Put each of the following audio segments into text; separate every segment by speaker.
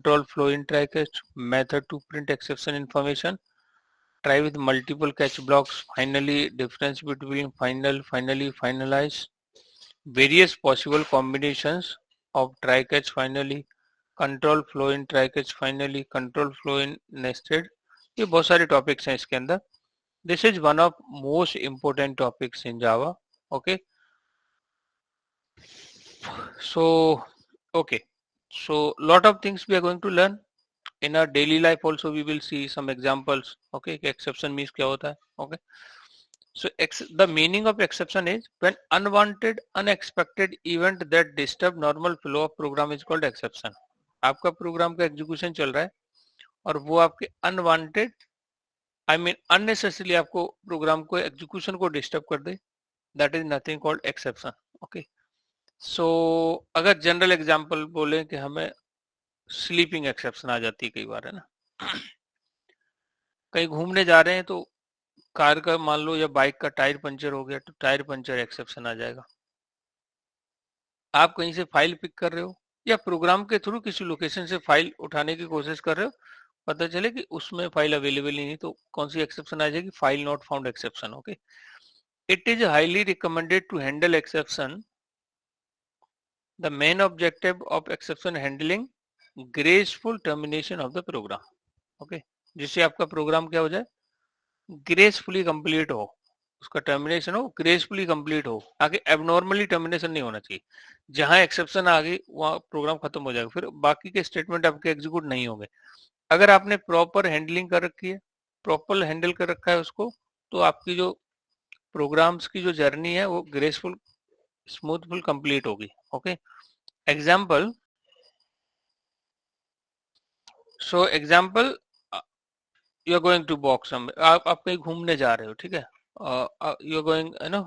Speaker 1: control flow in try catch, method to print exception information, try with multiple catch blocks, finally difference between final, finally, finalize, various possible combinations of try catch, finally, control flow in try catch, finally, control flow in nested. ये बहुत सारे topics हैं इसके अंदर. This is one of most important topics in Java. Okay. So, okay. So, lot of things we are going to learn in our daily life. Also, we will see some examples. Okay, exception means क्या होता है? Okay. So, the meaning of exception is when unwanted, unexpected event that disturb normal flow of program is called exception. आपका program का execution चल रहा है और वो आपके अनवांटेड आई मीन अननेसेसरीली आपको प्रोग्राम को एग्जीक्यूशन को डिस्टर्ब कर दे, that is nothing called exception. Okay. So अगर जनरल एग्जांपल बोले कि हमें स्लीपिंग एक्सेप्शन आ जाती है कई बार, है ना. कहीं घूमने जा रहे हैं तो कार का मान लो या बाइक का टायर पंचर हो गया तो टायर पंचर एक्सेप्शन आ जाएगा. आप कहीं से फाइल पिक कर रहे हो या प्रोग्राम के थ्रू किसी लोकेशन से फाइल उठाने की कोशिश कर रहे हो, पता चले कि उसमें फाइल अवेलेबल ही नहीं, तो कौन सी एक्सेप्शन आ जाएगी? File not found exception. Okay. It is highly recommended to handle exception. The main objective of exception handling graceful termination of the program. Okay. जिससे आपका प्रोग्राम क्या हो जाए? ग्रेसफुली कंप्लीट हो, उसका टर्मिनेशन हो ग्रेसफुली कंप्लीट हो, आगे एबनॉर्मली टर्मिनेशन नहीं होना चाहिए. जहां एक्सेप्शन आ गई वहां प्रोग्राम खत्म हो जाएगा, फिर बाकी के स्टेटमेंट आपके एग्जीक्यूट नहीं होंगे. अगर आपने प्रॉपर हैंडलिंग कर रखी है, प्रॉपर हैंडल कर रखा है उसको, तो आपकी जो प्रोग्राम्स की जो जर्नी है वो ग्रेसफुल स्मूथफुल कंप्लीट होगी. Okay. Example. So example, you are going to walk some, आप कहीं घूमने जा रहे हो, ठीक है. यू आर गोइंग, है ना,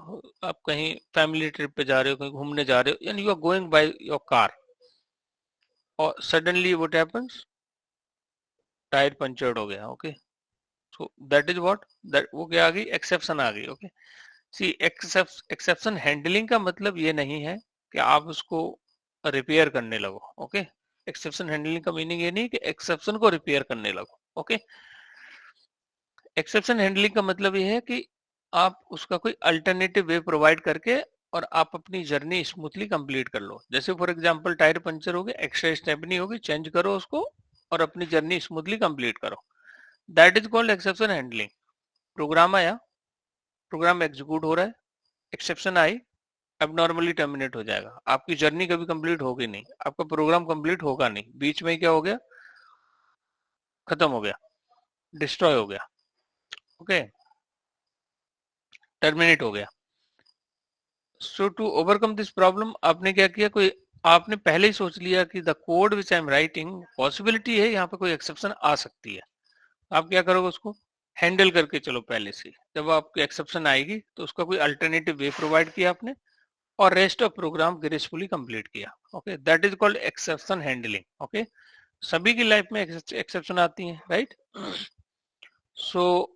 Speaker 1: आप कहीं फैमिली ट्रिप पे जा रहे हो, कहीं घूमने जा रहे हो, and you are going by your car और suddenly what happens? Tyre punctured हो गया. Okay. So that is what, that वो क्या आ गई? एक्सेप्शन आ गई. ओके. सी एक्सेप्शन हैंडलिंग का मतलब ये नहीं है कि आप उसको रिपेयर करने लगो. ओके. एक्सेप्शन हैंडलिंग का मीनिंग ये नहीं कि एक्सेप्शन को रिपेयर करने लगो. ओके. एक्सेप्शन हैंडलिंग का मतलब ये है कि आप उसका कोई अल्टरनेटिव वे प्रोवाइड करके और आप अपनी जर्नी स्मूथली कंप्लीट कर लो. जैसे फॉर एग्जांपल टायर पंचर हो गया, एक्स्ट्रा स्टेप नहीं होगी, चेंज करो उसको और अपनी जर्नी स्मूथली कंप्लीट करो. That is called exception handling. Program आया, प्रोग्राम एग्जीक्यूट हो रहा है, एक्सेप्शन आई, अब नॉर्मली टर्मिनेट हो जाएगा. आपकी जर्नी कभी कंप्लीट होगी नहीं, आपका प्रोग्राम कंप्लीट होगा नहीं, बीच में क्या हो गया? खत्म हो गया, डिस्ट्रॉय हो गया. ओके. टर्मिनेट हो गया. सो टू ओवरकम दिस प्रॉब्लम आपने क्या किया? कोई आपने पहले ही सोच लिया कि the code which I am writing, possibility है यहाँ पे कोई एक्सेप्शन आ सकती है. आप क्या करोगे? उसको हैंडल करके चलो पहले से. जब आपकी एक्सेप्शन आएगी तो उसका कोई अल्टरनेटिव वे प्रोवाइड किया आपने और rest of program gracefully complete किया. Okay. That is called exception handling. Okay. सभी की लाइफ में एक्सेप्शन आती हैं, राइट. सो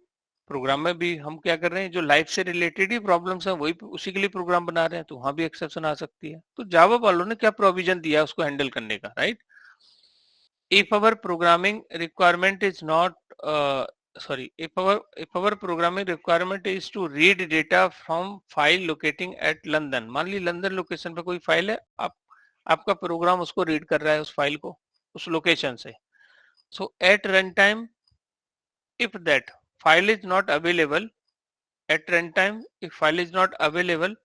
Speaker 1: प्रोग्राम में भी हम क्या कर रहे हैं? जो लाइफ से रिलेटेड ही प्रॉब्लम्स हैं वही उसी के लिए प्रोग्राम बना रहे हैं, तो वहां भी एक्सेप्शन आ सकती है. तो जावा वालों ने क्या प्रोविजन दिया उसको हैंडल करने का, right. If our programming requirement is not if our programming requirement is to read data from file locating at London, मान ली लंदन लोकेशन पे कोई फाइल है, आपका प्रोग्राम उसको रीड कर रहा है उस फाइल को उस लोकेशन से. So at run time if that file is not available at runtime, if file is not available,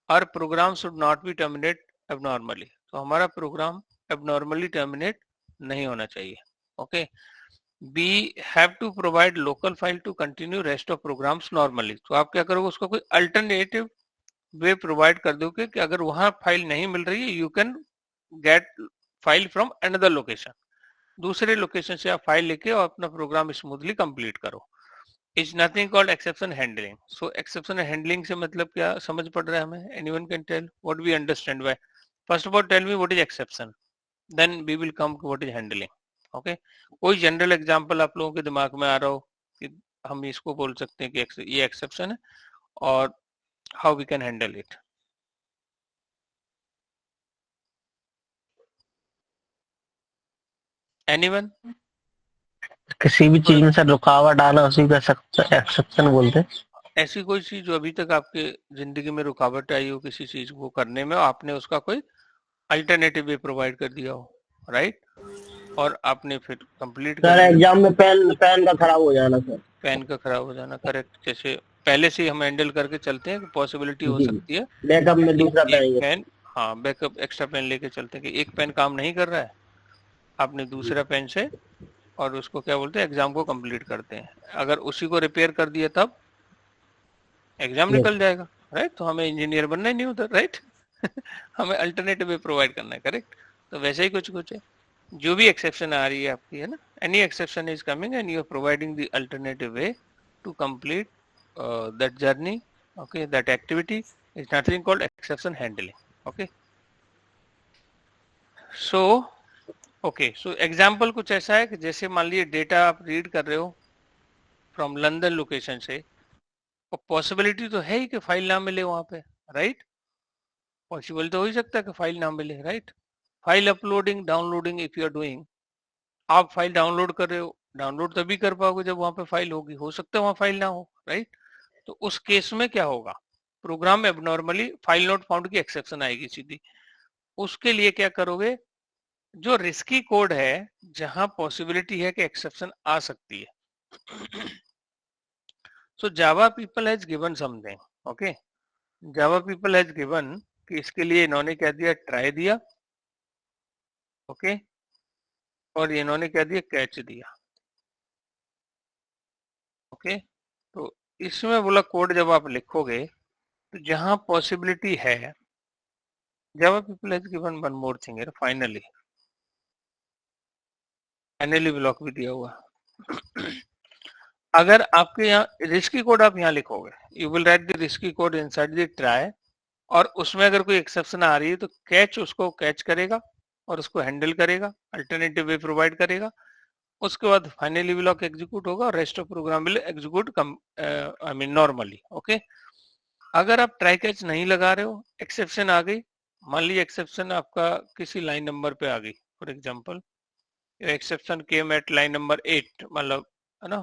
Speaker 1: our program should not be terminate abnormally. तो हमारा प्रोग्राम abnormally terminate नहीं होना चाहिए. Okay. we have to provide local file to continue rest of programs normally. तो आप क्या करोगे? उसका कोई अल्टरनेटिव वे प्रोवाइड कर दोगे कि अगर वहां फाइल नहीं मिल रही है, you can get file from another location, दूसरे लोकेशन से आप फाइल लेके और अपना प्रोग्राम स्मूथली कंप्लीट करो. Is nothing called exception handling. So exception handling से मतलब क्या समझ पड़ रहा है हमें? Anyone can tell what we understand by? First of all tell me what is exception, then we will come to what is handling. Okay. कोई general example आप लोगों के दिमाग में आ रहा हो कि हम इसको बोल सकते हैं कि ये एक्सेप्शन है और how we can handle it. Anyone?
Speaker 2: किसी भी चीज में सर रुकावट आना उसी का एक्सेप्शन बोलते हैं।
Speaker 1: ऐसी कोई चीज जो अभी तक आपके जिंदगी में रुकावट आई हो किसी चीज को करने में, आपने उसका कोई अल्टरनेटिव वे प्रोवाइड कर दिया हो, राइट, और आपने फिर कंप्लीट कर
Speaker 2: सर
Speaker 1: लिया।
Speaker 2: एग्जाम में पेन पेन का खराब हो जाना सर।
Speaker 1: पेन का खराब हो जाना, करेक्ट। जैसे पहले से ही हम हैंडल करके चलते हैं कि पॉसिबिलिटी हो
Speaker 2: जी,
Speaker 1: सकती है
Speaker 2: बैकअप में
Speaker 1: कि
Speaker 2: दूसरा
Speaker 1: एक
Speaker 2: पेन।
Speaker 1: पेन, हाँ बैकअप एक्स्ट्रा पेन लेके चलते हैं कि एक पेन काम नहीं कर रहा है, आपने दूसरा पेन से और उसको क्या बोलते हैं एग्जाम को कंप्लीट करते हैं। अगर उसी को रिपेयर कर दिया तब एग्जाम
Speaker 2: यस।
Speaker 1: निकल जाएगा, राइट। तो हमें इंजीनियर बनना ही नहीं उधर, राइट। हमें अल्टरनेटिव वे प्रोवाइड करना है, करेक्ट। तो वैसे ही कुछ कुछ है, जो भी एक्सेप्शन आ रही है आपकी, है ना, any exception is coming and you are providing the alternative way to complete that journey, okay, that activity is nothing called exception handling, okay. So okay, so example कुछ ऐसा है कि जैसे मान लीजिए डेटा आप रीड कर रहे हो फ्रॉम लंदन लोकेशन से, और पॉसिबिलिटी तो है ही कि फाइल ना मिले वहां पे, राइट। पॉसिबल तो हो ही सकता है कि फाइल ना मिले, right. File uploading downloading if you are doing, आप फाइल डाउनलोड कर रहे हो, डाउनलोड तभी कर पाओगे जब वहां पे फाइल होगी, हो सकता है वहां फाइल ना हो, राइट। तो उस केस में क्या होगा, प्रोग्राम में एबनॉर्मली फाइल नॉट फाउंड की एक्सेप्शन आएगी सीधी। उसके लिए क्या करोगे, जो रिस्की कोड है जहां पॉसिबिलिटी है कि एक्सेप्शन आ सकती है, so Java people has given something, okay. Java people has given कि इसके लिए इन्होंने क्या दिया, ट्राई दिया, ओके, और इन्होंने क्या दिया, कैच दिया, ओके। तो इसमें बोला कोड जब आप लिखोगे तो जहां पॉसिबिलिटी है, Java people has given one more thing है, फाइनली फाइनली ब्लॉक भी दिया हुआ। अगर आपके यहाँ रिस्की कोड आप यहाँ लिखोगे, you will write the risky code inside the try, और उसमें अगर कोई एक्सेप्शन आ रही है तो कैच उसको कैच करेगा और उसको हैंडल करेगा, अल्टरनेटिव वे प्रोवाइड करेगा। उसके बाद फाइनली ब्लॉक एग्जीक्यूट होगा और rest of program will execute I mean normally, okay. अगर आप ट्राई कैच नहीं लगा रहे हो, एक्सेप्शन आ गई, मान लीजिए एक्सेप्शन आपका किसी लाइन नंबर पे आ गई, for example exception came at line number 8, मतलब है ना,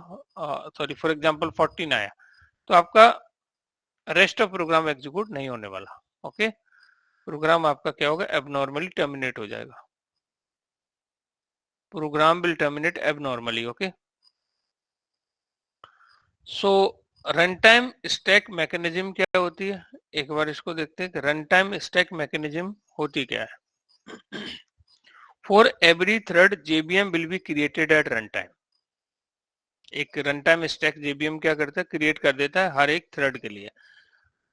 Speaker 1: सॉरी फॉर एग्जांपल 14 आया, तो आपका रेस्ट ऑफ प्रोग्राम एग्जीक्यूट नहीं होने वाला, ओके। प्रोग्राम आपका क्या होगा, एबनॉर्मली टर्मिनेट हो जाएगा, program will terminate abnormally, okay. So run time stack mechanism क्या होती है, एक बार इसको देखते हैं कि रन टाइम स्टैक मैकेनिज्म होती क्या है। For every thread JVM will be created at run time, एक रन टाइम स्टैक जेबीएम क्या करता है, क्रिएट कर देता है हर एक थ्रेड के लिए।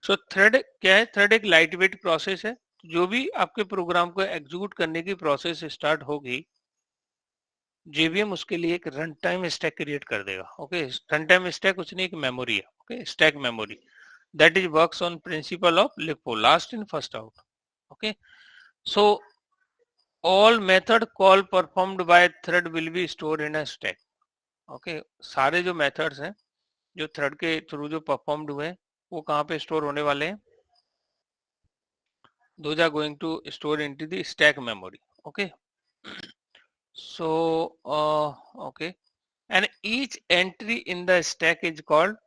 Speaker 1: सो थ्रेड क्या है, थ्रेड एक लाइट वेट प्रोसेस है, जो भी आपके प्रोग्राम को एग्जीक्यूट करने की प्रोसेस स्टार्ट होगी, जेवीएम उसके लिए एक रन टाइम स्टैक क्रिएट कर देगा, ओके। रन टाइम स्टैक कुछ नहीं, एक मेमोरी है, okay, stack memory that is works on principle of LIFO, last in first out, okay. So all method call performed by thread will be stored in a stack, okay। सारे जो methods हैं जो thread के through जो performed हुए हैं वो कहाँ पे स्टोर होने वाले हैं, those are going to store into the stack memory, okay। So okay, and each entry in the stack is called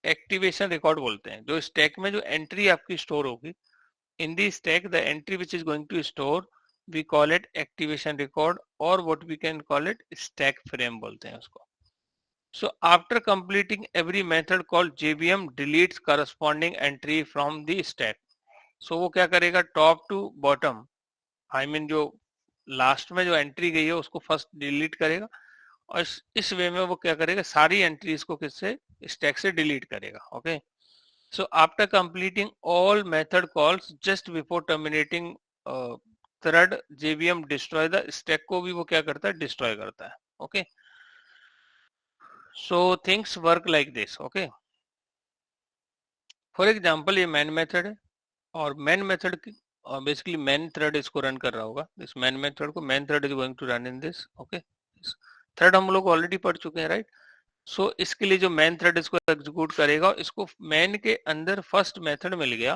Speaker 1: activation record बोलते हैं। जो स्टैक में जो एंट्री आपकी स्टोर होगी, in the stack the entry which is going to store we call it activation record, और what we can call it stack frame बोलते हैं उसको। So after completing every method called JVM deletes corresponding entry from the stack. So वो क्या करेगा, top to bottom, I mean जो last में जो एंट्री गई है उसको फर्स्ट डिलीट करेगा, और इस वे में वो क्या करेगा, सारी एंट्रीज को किससे, स्टैक से डिलीट करेगा, okay. So after completing all method calls just before terminating thread JVM destroy the stack, को भी वो क्या करता है, डिस्ट्रॉय करता है, okay. So things work like this, okay. For example ये मैन मेथड है, और मैन मेथड की बेसिकली मैन थ्रेड इसको रन कर रहा होगा, दिस मैन मेथड को main thread is going to run in this, okay. Thread हम लोग ऑलरेडी पढ़ चुके हैं, राइट। सो इसके लिए जो मैन थ्रेड इसको एग्जीक्यूट करेगा, इसको मैन के अंदर फर्स्ट मेथड मिल गया,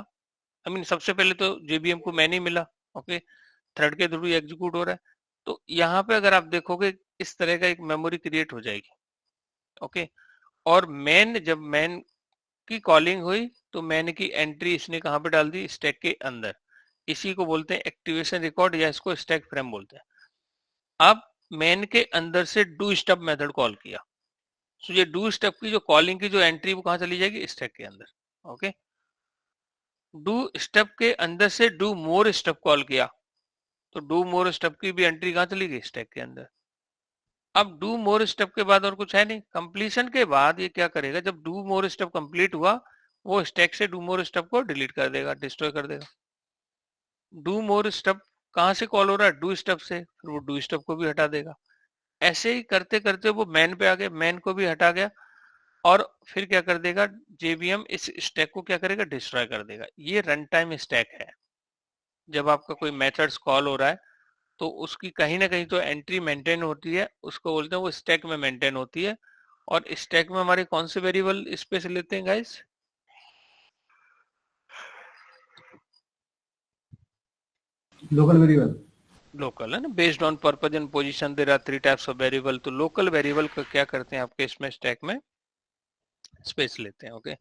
Speaker 1: आई मीन सबसे पहले तो जेबीएम को मैन ही मिला, ओके, थ्रेड के थ्रू एग्जीक्यूट हो रहा है। तो यहाँ पे अगर आप देखोगे इस तरह का एक मेमोरी क्रिएट हो जाएगी, ओके। और मैन, जब मैन की कॉलिंग हुई तो मैन की एंट्री इसने कहाँ पे डाल दी, स्टैक के अंदर। इसी को बोलते हैं एक्टिवेशन रिकॉर्ड या इसको स्टैक फ्रेम बोलते हैं। अब मैन के अंदर से डू स्टब मेथड कॉल किया, तो ये डू स्टब की जो कॉलिंग की जो एंट्री वो कहाँ चली जाएगी, स्टैक के अंदर, ओके। डू स्टब के अंदर से डू मोर स्टब कॉल किया, तो डू मोर स्टब की भी एंट्री कहाँ चली गई, स्टैक के अंदर। अब डू मोर स्टेप के बाद और कुछ है नहीं, कंप्लीशन के बाद ये क्या करेगा, जब डू मोर स्टेप कंप्लीट हुआ वो स्टैक से डू मोर स्टेप को डिलीट कर देगा, डिस्ट्रॉय कर देगा। डू मोर स्टेप कहां से कॉल हो रहा है, डू स्टेप से, फिर वो डू स्टेप को भी हटा देगा। ऐसे ही करते करते वो मैन पे आ गया, मैन को भी हटा गया, और फिर क्या कर देगा, जेबीएम इस स्टैक को क्या करेगा, डिस्ट्रॉय कर देगा। ये रन टाइम स्टैक है। जब आपका कोई मेथड्स कॉल हो रहा है तो उसकी कहीं ना कहीं तो एंट्री मेंटेन होती है, उसको बोलते हैं वो स्टैक में मेंटेन होती है। और स्टैक में हमारे कौन से वेरिएबल स्पेस लेते हैं गाइस,
Speaker 3: लोकल वेरिएबल।
Speaker 1: लोकल है ना, based on purpose and position there are 3 types of variable. तो लोकल वेरिएबल का क्या करते हैं आपके इसमें स्टैक में स्पेस लेते हैं, okay.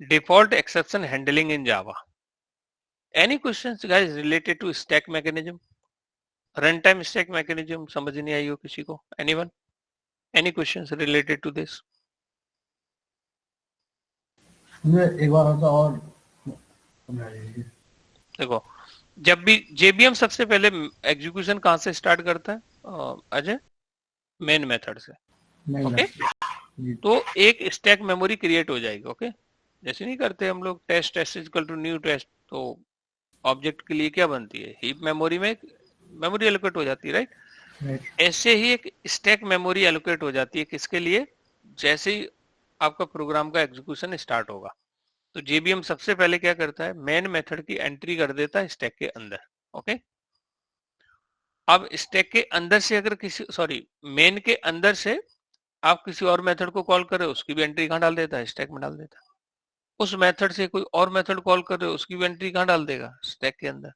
Speaker 1: Default exception handling in Java. Any questions guys related to stack mechanism, run time stack mechanism समझ नहीं आई हो किसी को, anyone, any questions related to this?
Speaker 3: मुझे एक बार होता और समझा दीजिए।
Speaker 1: देखो, जब भी जेबीएम सबसे पहले एग्जीक्यूशन कहां से स्टार्ट करता है अजय, मेन मेथड से, ओके। तो एक स्टैक मेमोरी क्रिएट हो जाएगी, ओके। जैसे नहीं करते हम लोग test, test equal to new test, तो ऑब्जेक्ट के लिए क्या बनती है, हीप मेमोरी में मेमोरी एलोकेट हो जाती है, राइट। ऐसे ही एक स्टैक मेमोरी एलोकेट हो जाती है, किसके लिए, जैसे ही आपका प्रोग्राम का एग्जीक्यूशन स्टार्ट होगा। तो जेबीएम सबसे पहले क्या करता है, मेन मेथड की एंट्री कर देता है स्टैक के अंदर, ओके। अब स्टैक के अंदर से अगर किसी, सॉरी, मेन के अंदर से आप किसी और मेथड को कॉल कर रहे हो, उसकी भी एंट्री कहाँ डाल देता है, स्टैक में डाल देता है। उस मेथड से कोई और मेथड कॉल कर रहे हो, उसकी भी एंट्री कहाँ डाल देगा, स्टैक के अंदर।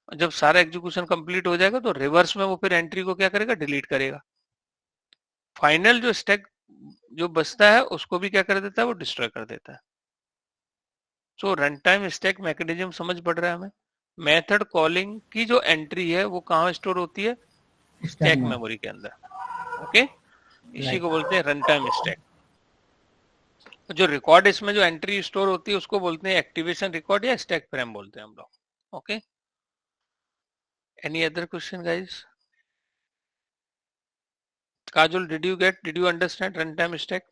Speaker 1: जब सारा एग्जीक्यूशन कंप्लीट हो जाएगा तो रिवर्स में वो फिर एंट्री को क्या करेगा, डिलीट करेगा। फाइनल जो स्टैक जो बचता है उसको भी क्या कर देता है, वो डिस्ट्रॉय कर देता है। सो रन टाइम स्टैक मैकेनिज्म समझ पड़ रहा है हमें। मेथड कॉलिंग की जो एंट्री है वो कहाँ स्टोर होती है, स्टैक मेमोरी के अंदर, ओके। इसी को बोलते हैं रन टाइम स्टैक। जो रिकॉर्ड इसमें जो एंट्री स्टोर होती है उसको बोलते हैं एक्टिवेशन रिकॉर्ड या स्टैक फ्रेम बोलते हैं हम लोग, okay. Any other question guys? Kajul, did you understand run time stack?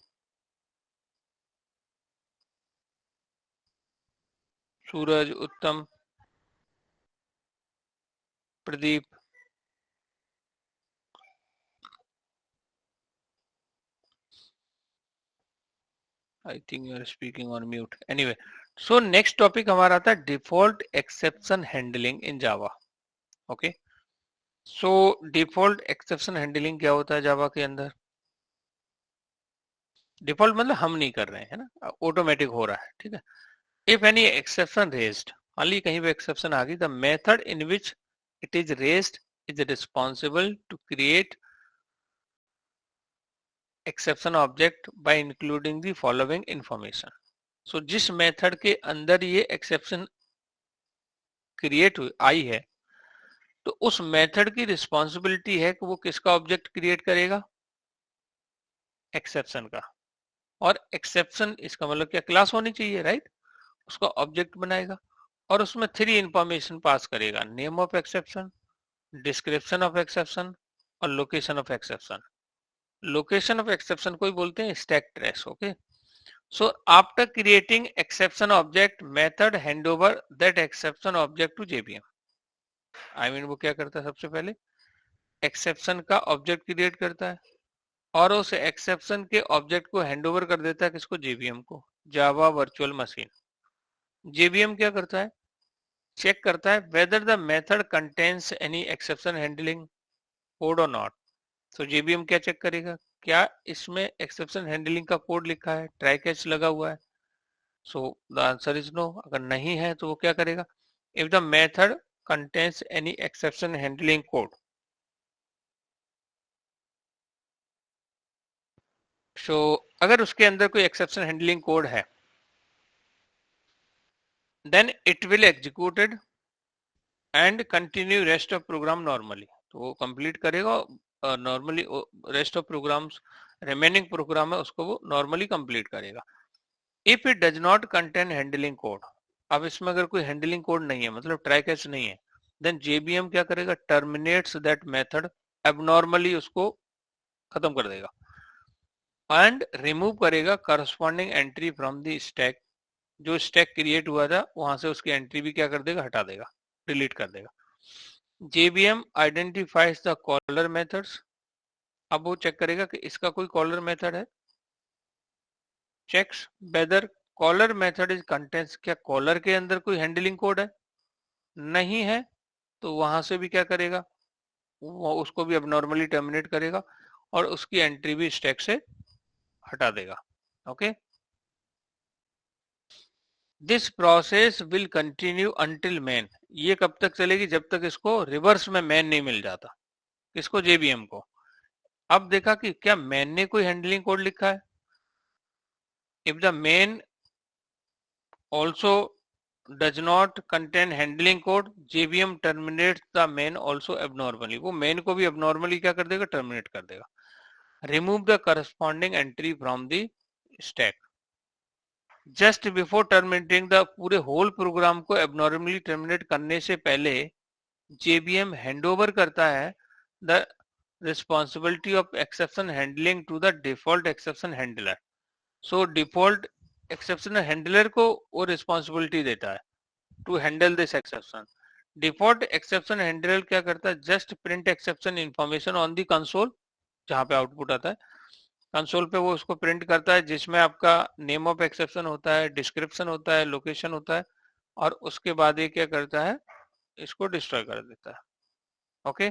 Speaker 1: Suraj, Uttam, Pradeep, I think you are speaking on mute, anyway. So next topic हमारा आता है default exception handling in Java, okay. So default exception handling क्या होता है जावा के अंदर? Default मतलब हम नहीं कर रहे हैं, है ना, ऑटोमेटिक हो रहा है, ठीक है। इफ एनी एक्सेप्शन रेज्ड, मान ली कहीं पे एक्सेप्शन आ गई, the method in which it is raised is responsible to create exception object by including the following information. So जिस मेथड के अंदर ये एक्सेप्शन क्रिएट आई है, तो उस मेथड की रिस्पॉन्सिबिलिटी है कि वो किसका ऑब्जेक्ट क्रिएट करेगा, एक्सेप्शन का। और एक्सेप्शन इसका मतलब क्या, क्लास होनी चाहिए, राइट। उसका ऑब्जेक्ट बनाएगा और उसमें 3 इंफॉर्मेशन पास करेगा, name of exception, description of exception और location of exception. Location of exception को ही बोलते हैं stack trace, okay. So after creating exception object, method hand over that exception object to JVM. I mean वो क्या करता है, सबसे पहले एक्सेप्शन का ऑब्जेक्ट क्रिएट करता है और उस एक्सेप्शन के ऑब्जेक्ट को हैंड ओवर कर देता है किसको, जेबीएम को, जावा वर्चुअल मशीन। जेबीएम क्या करता है, चेक करता है whether the method contains any exception handling code और नॉट। तो जेबीएम क्या चेक करेगा, क्या इसमें एक्सेप्शन हैंडलिंग का कोड लिखा है, ट्राई कैच लगा हुआ है। So the answer is no. अगर नहीं है तो वो क्या करेगा, if the method contains any exception handling code, so अगर उसके अंदर कोई एक्सेप्शन हैंडलिंग कोड है, then it will executed and continue rest of program normally. तो वो कंप्लीट करेगा normally, rest of programs remaining program है उसको वो नॉर्मली कंप्लीट करेगा। If it does not contain handling code, अब इसमें अगर कोई हैंडलिंग कोड नहीं है, मतलब ट्राई कैच नहीं है, देन जेबीएम क्या करेगा, टर्मिनेट्स दैट मेथड, एबनॉर्मली उसको खत्म कर देगा एंड रिमूव करेगा corresponding entry from the stack. जो स्टैक क्रिएट हुआ था वहां से उसकी एंट्री भी क्या कर देगा, हटा देगा, डिलीट कर देगा। JVM identifies the caller methods, अब वो चेक करेगा कि इसका कोई कॉलर मेथड है, checks whether caller method is contents, क्या कॉलर के अंदर कोई हैंडलिंग कोड है, नहीं है तो वहां से भी क्या करेगा, वो उसको भी अब नॉर्मली टर्मिनेट करेगा और उसकी एंट्री भी स्टैक से हटा देगा। Okay, this process will continue until man, ये कब तक चलेगी, जब तक इसको रिवर्स में मैन नहीं मिल जाता, किसको, जेबीएम को। अब देखा कि क्या मैन ने कोई हैंडलिंग कोड लिखा है, if the main also does not contain handling code, JVM terminate the main also abnormally, वो मैन को भी एबनॉर्मली क्या कर देगा, टर्मिनेट कर देगा। Remove the corresponding entry from the stack, just before terminating the, पूरे होल प्रोग्राम को एबनॉर्मली टर्मिनेट करने से पहले JVM हैंडओवर करता है the responsibility of exception handling to the default exception handler. So default exception handler को वो responsibility देता है to handle this exception. Default exception handler क्या करता है, just print exception information on the console, जहां पे आउटपुट आता है कंसोल पे, वो उसको प्रिंट करता है जिसमें आपका नेम ऑफ एक्सेप्शन होता है, डिस्क्रिप्शन होता है, लोकेशन होता है, और उसके बाद ये क्या करता है, इसको डिस्ट्रॉय कर देता है। ओके,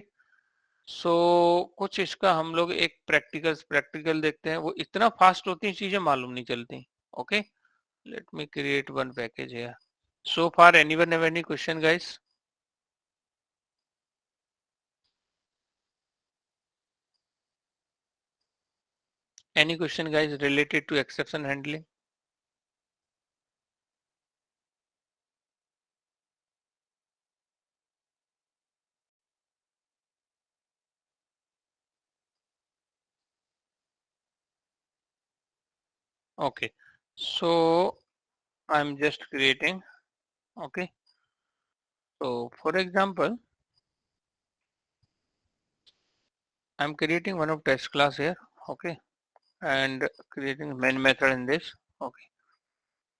Speaker 1: सो कुछ इसका हम लोग एक प्रैक्टिकल देखते हैं, वो इतना फास्ट होती हैं चीजें मालूम नहीं चलती। Okay, let me create one package here. So far anyone have any question guys? Any question guys related to exception handling? Okay, so I'm just creating. Okay, so for example, I'm creating one of test class here. Okay, and creating main method in this. Okay,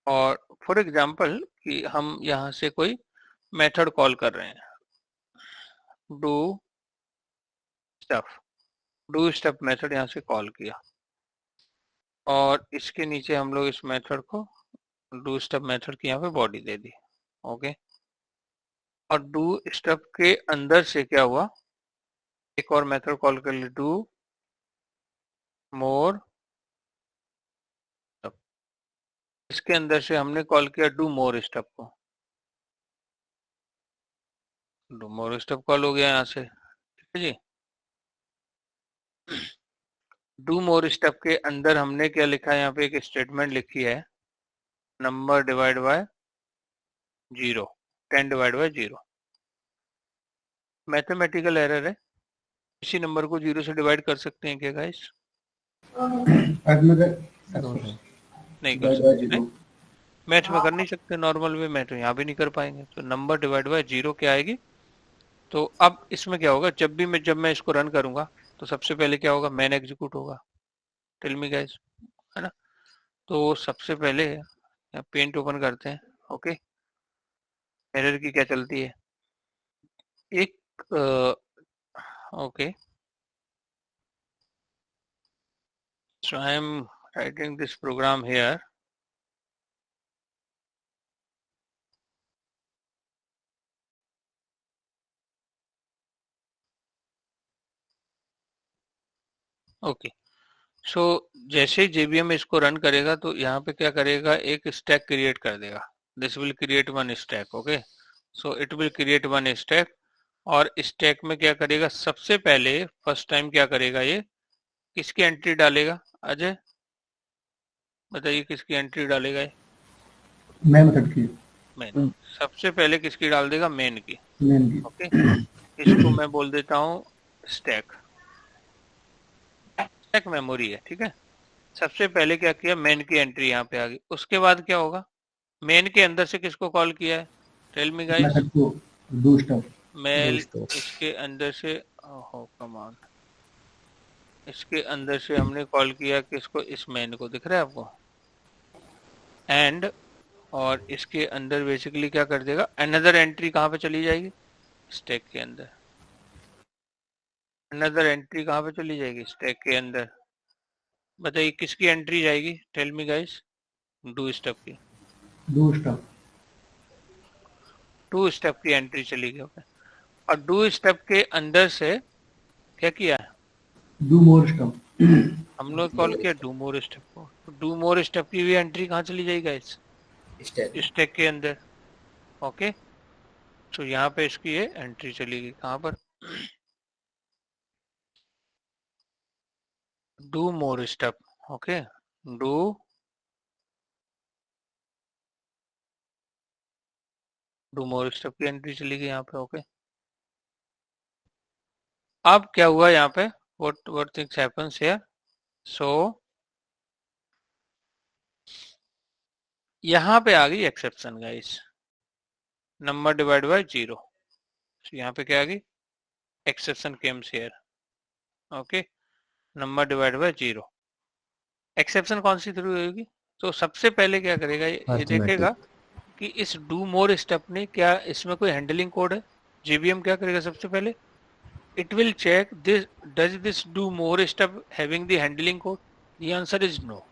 Speaker 1: और for example कि हम यहाँ से कोई method call कर रहे हैं, do stuff method यहाँ से कॉल किया, और इसके नीचे हम लोग इस मेथड को डू स्टफ मेथड की यहाँ पे बॉडी दे दी। ओके, और डू स्टफ के अंदर से क्या हुआ, एक और मेथड कॉल कर ली, डू मोर, इसके अंदर से हमने कॉल किया डू मोर स्टफ को, डू मोर स्टफ कॉल हो गया यहाँ से। ठीक है जी, डू मोर स्टफ के अंदर हमने क्या लिखा है, यहाँ पे एक स्टेटमेंट लिखी है, number divide by 0, 10 divide by 0। Mathematical error है, इसी नंबर को 0 से डिवाइड कर सकते हैं क्या गाइस? नहीं कर सकते, मैथ में कर नहीं सकते, नॉर्मल में मैथ यहाँ भी नहीं कर पाएंगे। तो नंबर डिवाइड बाय 0 क्या आएगी, तो अब इसमें क्या होगा, जब मैं इसको रन करूंगा तो सबसे पहले क्या होगा, मैन एग्जीक्यूट होगा। टेल मी गाइस, है ना? तो सबसे पहले पेंट ओपन करते हैं। ओके, एरर की क्या चलती है, एक okay, so I am writing this program here. Okay, so जैसे ही JVM इसको रन करेगा तो यहाँ पे क्या करेगा, एक स्टैक क्रिएट कर देगा, this will create one stack. Okay, so it will create one stack, और स्टैक में क्या करेगा, सबसे पहले फर्स्ट टाइम क्या करेगा, ये किसकी एंट्री डालेगा, अजय, बताइए किसकी एंट्री डालेगा ये?
Speaker 3: मैं मेथड की
Speaker 1: मेन। सबसे पहले किसकी डाल देगा? मेन की।
Speaker 3: मेन की।
Speaker 1: ओके, इसको मैं बोल देता हूँ स्टैक। स्टैक मेमोरी है, ठीक है। सबसे पहले क्या किया? मेन की एंट्री यहाँ पे आ गई। उसके बाद क्या होगा? मेन के अंदर से किसको कॉल किया है? Tell me guys.
Speaker 3: मेथड को डू स्टफ।
Speaker 1: मेल।
Speaker 2: दोस्तों
Speaker 1: इसके अंदर से, ओहो कम ऑन, इसके अंदर से हमने कॉल किया किसको? इस मेन को, दिख रहा है आपको? एंड, और इसके अंदर बेसिकली क्या कर देगा? अनदर एंट्री कहाँ पे चली जाएगी? स्टैक के अंदर। अनदर एंट्री कहाँ पे चली जाएगी? स्टैक के अंदर। बताइए किसकी एंट्री जाएगी? Tell me guys. Do step की।
Speaker 3: Do stuff.
Speaker 1: टू स्टेप की एंट्री चली गई। ओके, और डू स्टेप के अंदर से क्या किया है?
Speaker 3: Do more stuff.
Speaker 1: हम लोग कॉल किया डू मोर स्टेप को। तो डू मोर स्टेप की भी एंट्री कहाँ चली जाएगी गाइस? स्टैक के अंदर। ओके, तो यहाँ पे इसकी ये एंट्री चली गई कहाँ पर? Do more step. Okay, do more step की एंट्री चली गई यहाँ पे। ओके, अब क्या हुआ यहाँ पे? what things happens here? So यहाँ पे आ गई exception guys, number divide by 0। यहाँ पे क्या आ गई? Exception Kemps here. Okay, number divide by 0। Exception कौन सी थ्रू होगी? तो सबसे पहले क्या करेगा ये देखेगा कि इस डू मोर स्टेप ने क्या, इसमें कोई हैंडलिंग कोड है? जेवीएम क्या करेगा सबसे पहले? It will check this, does this do more step having the handling code? The answer is no.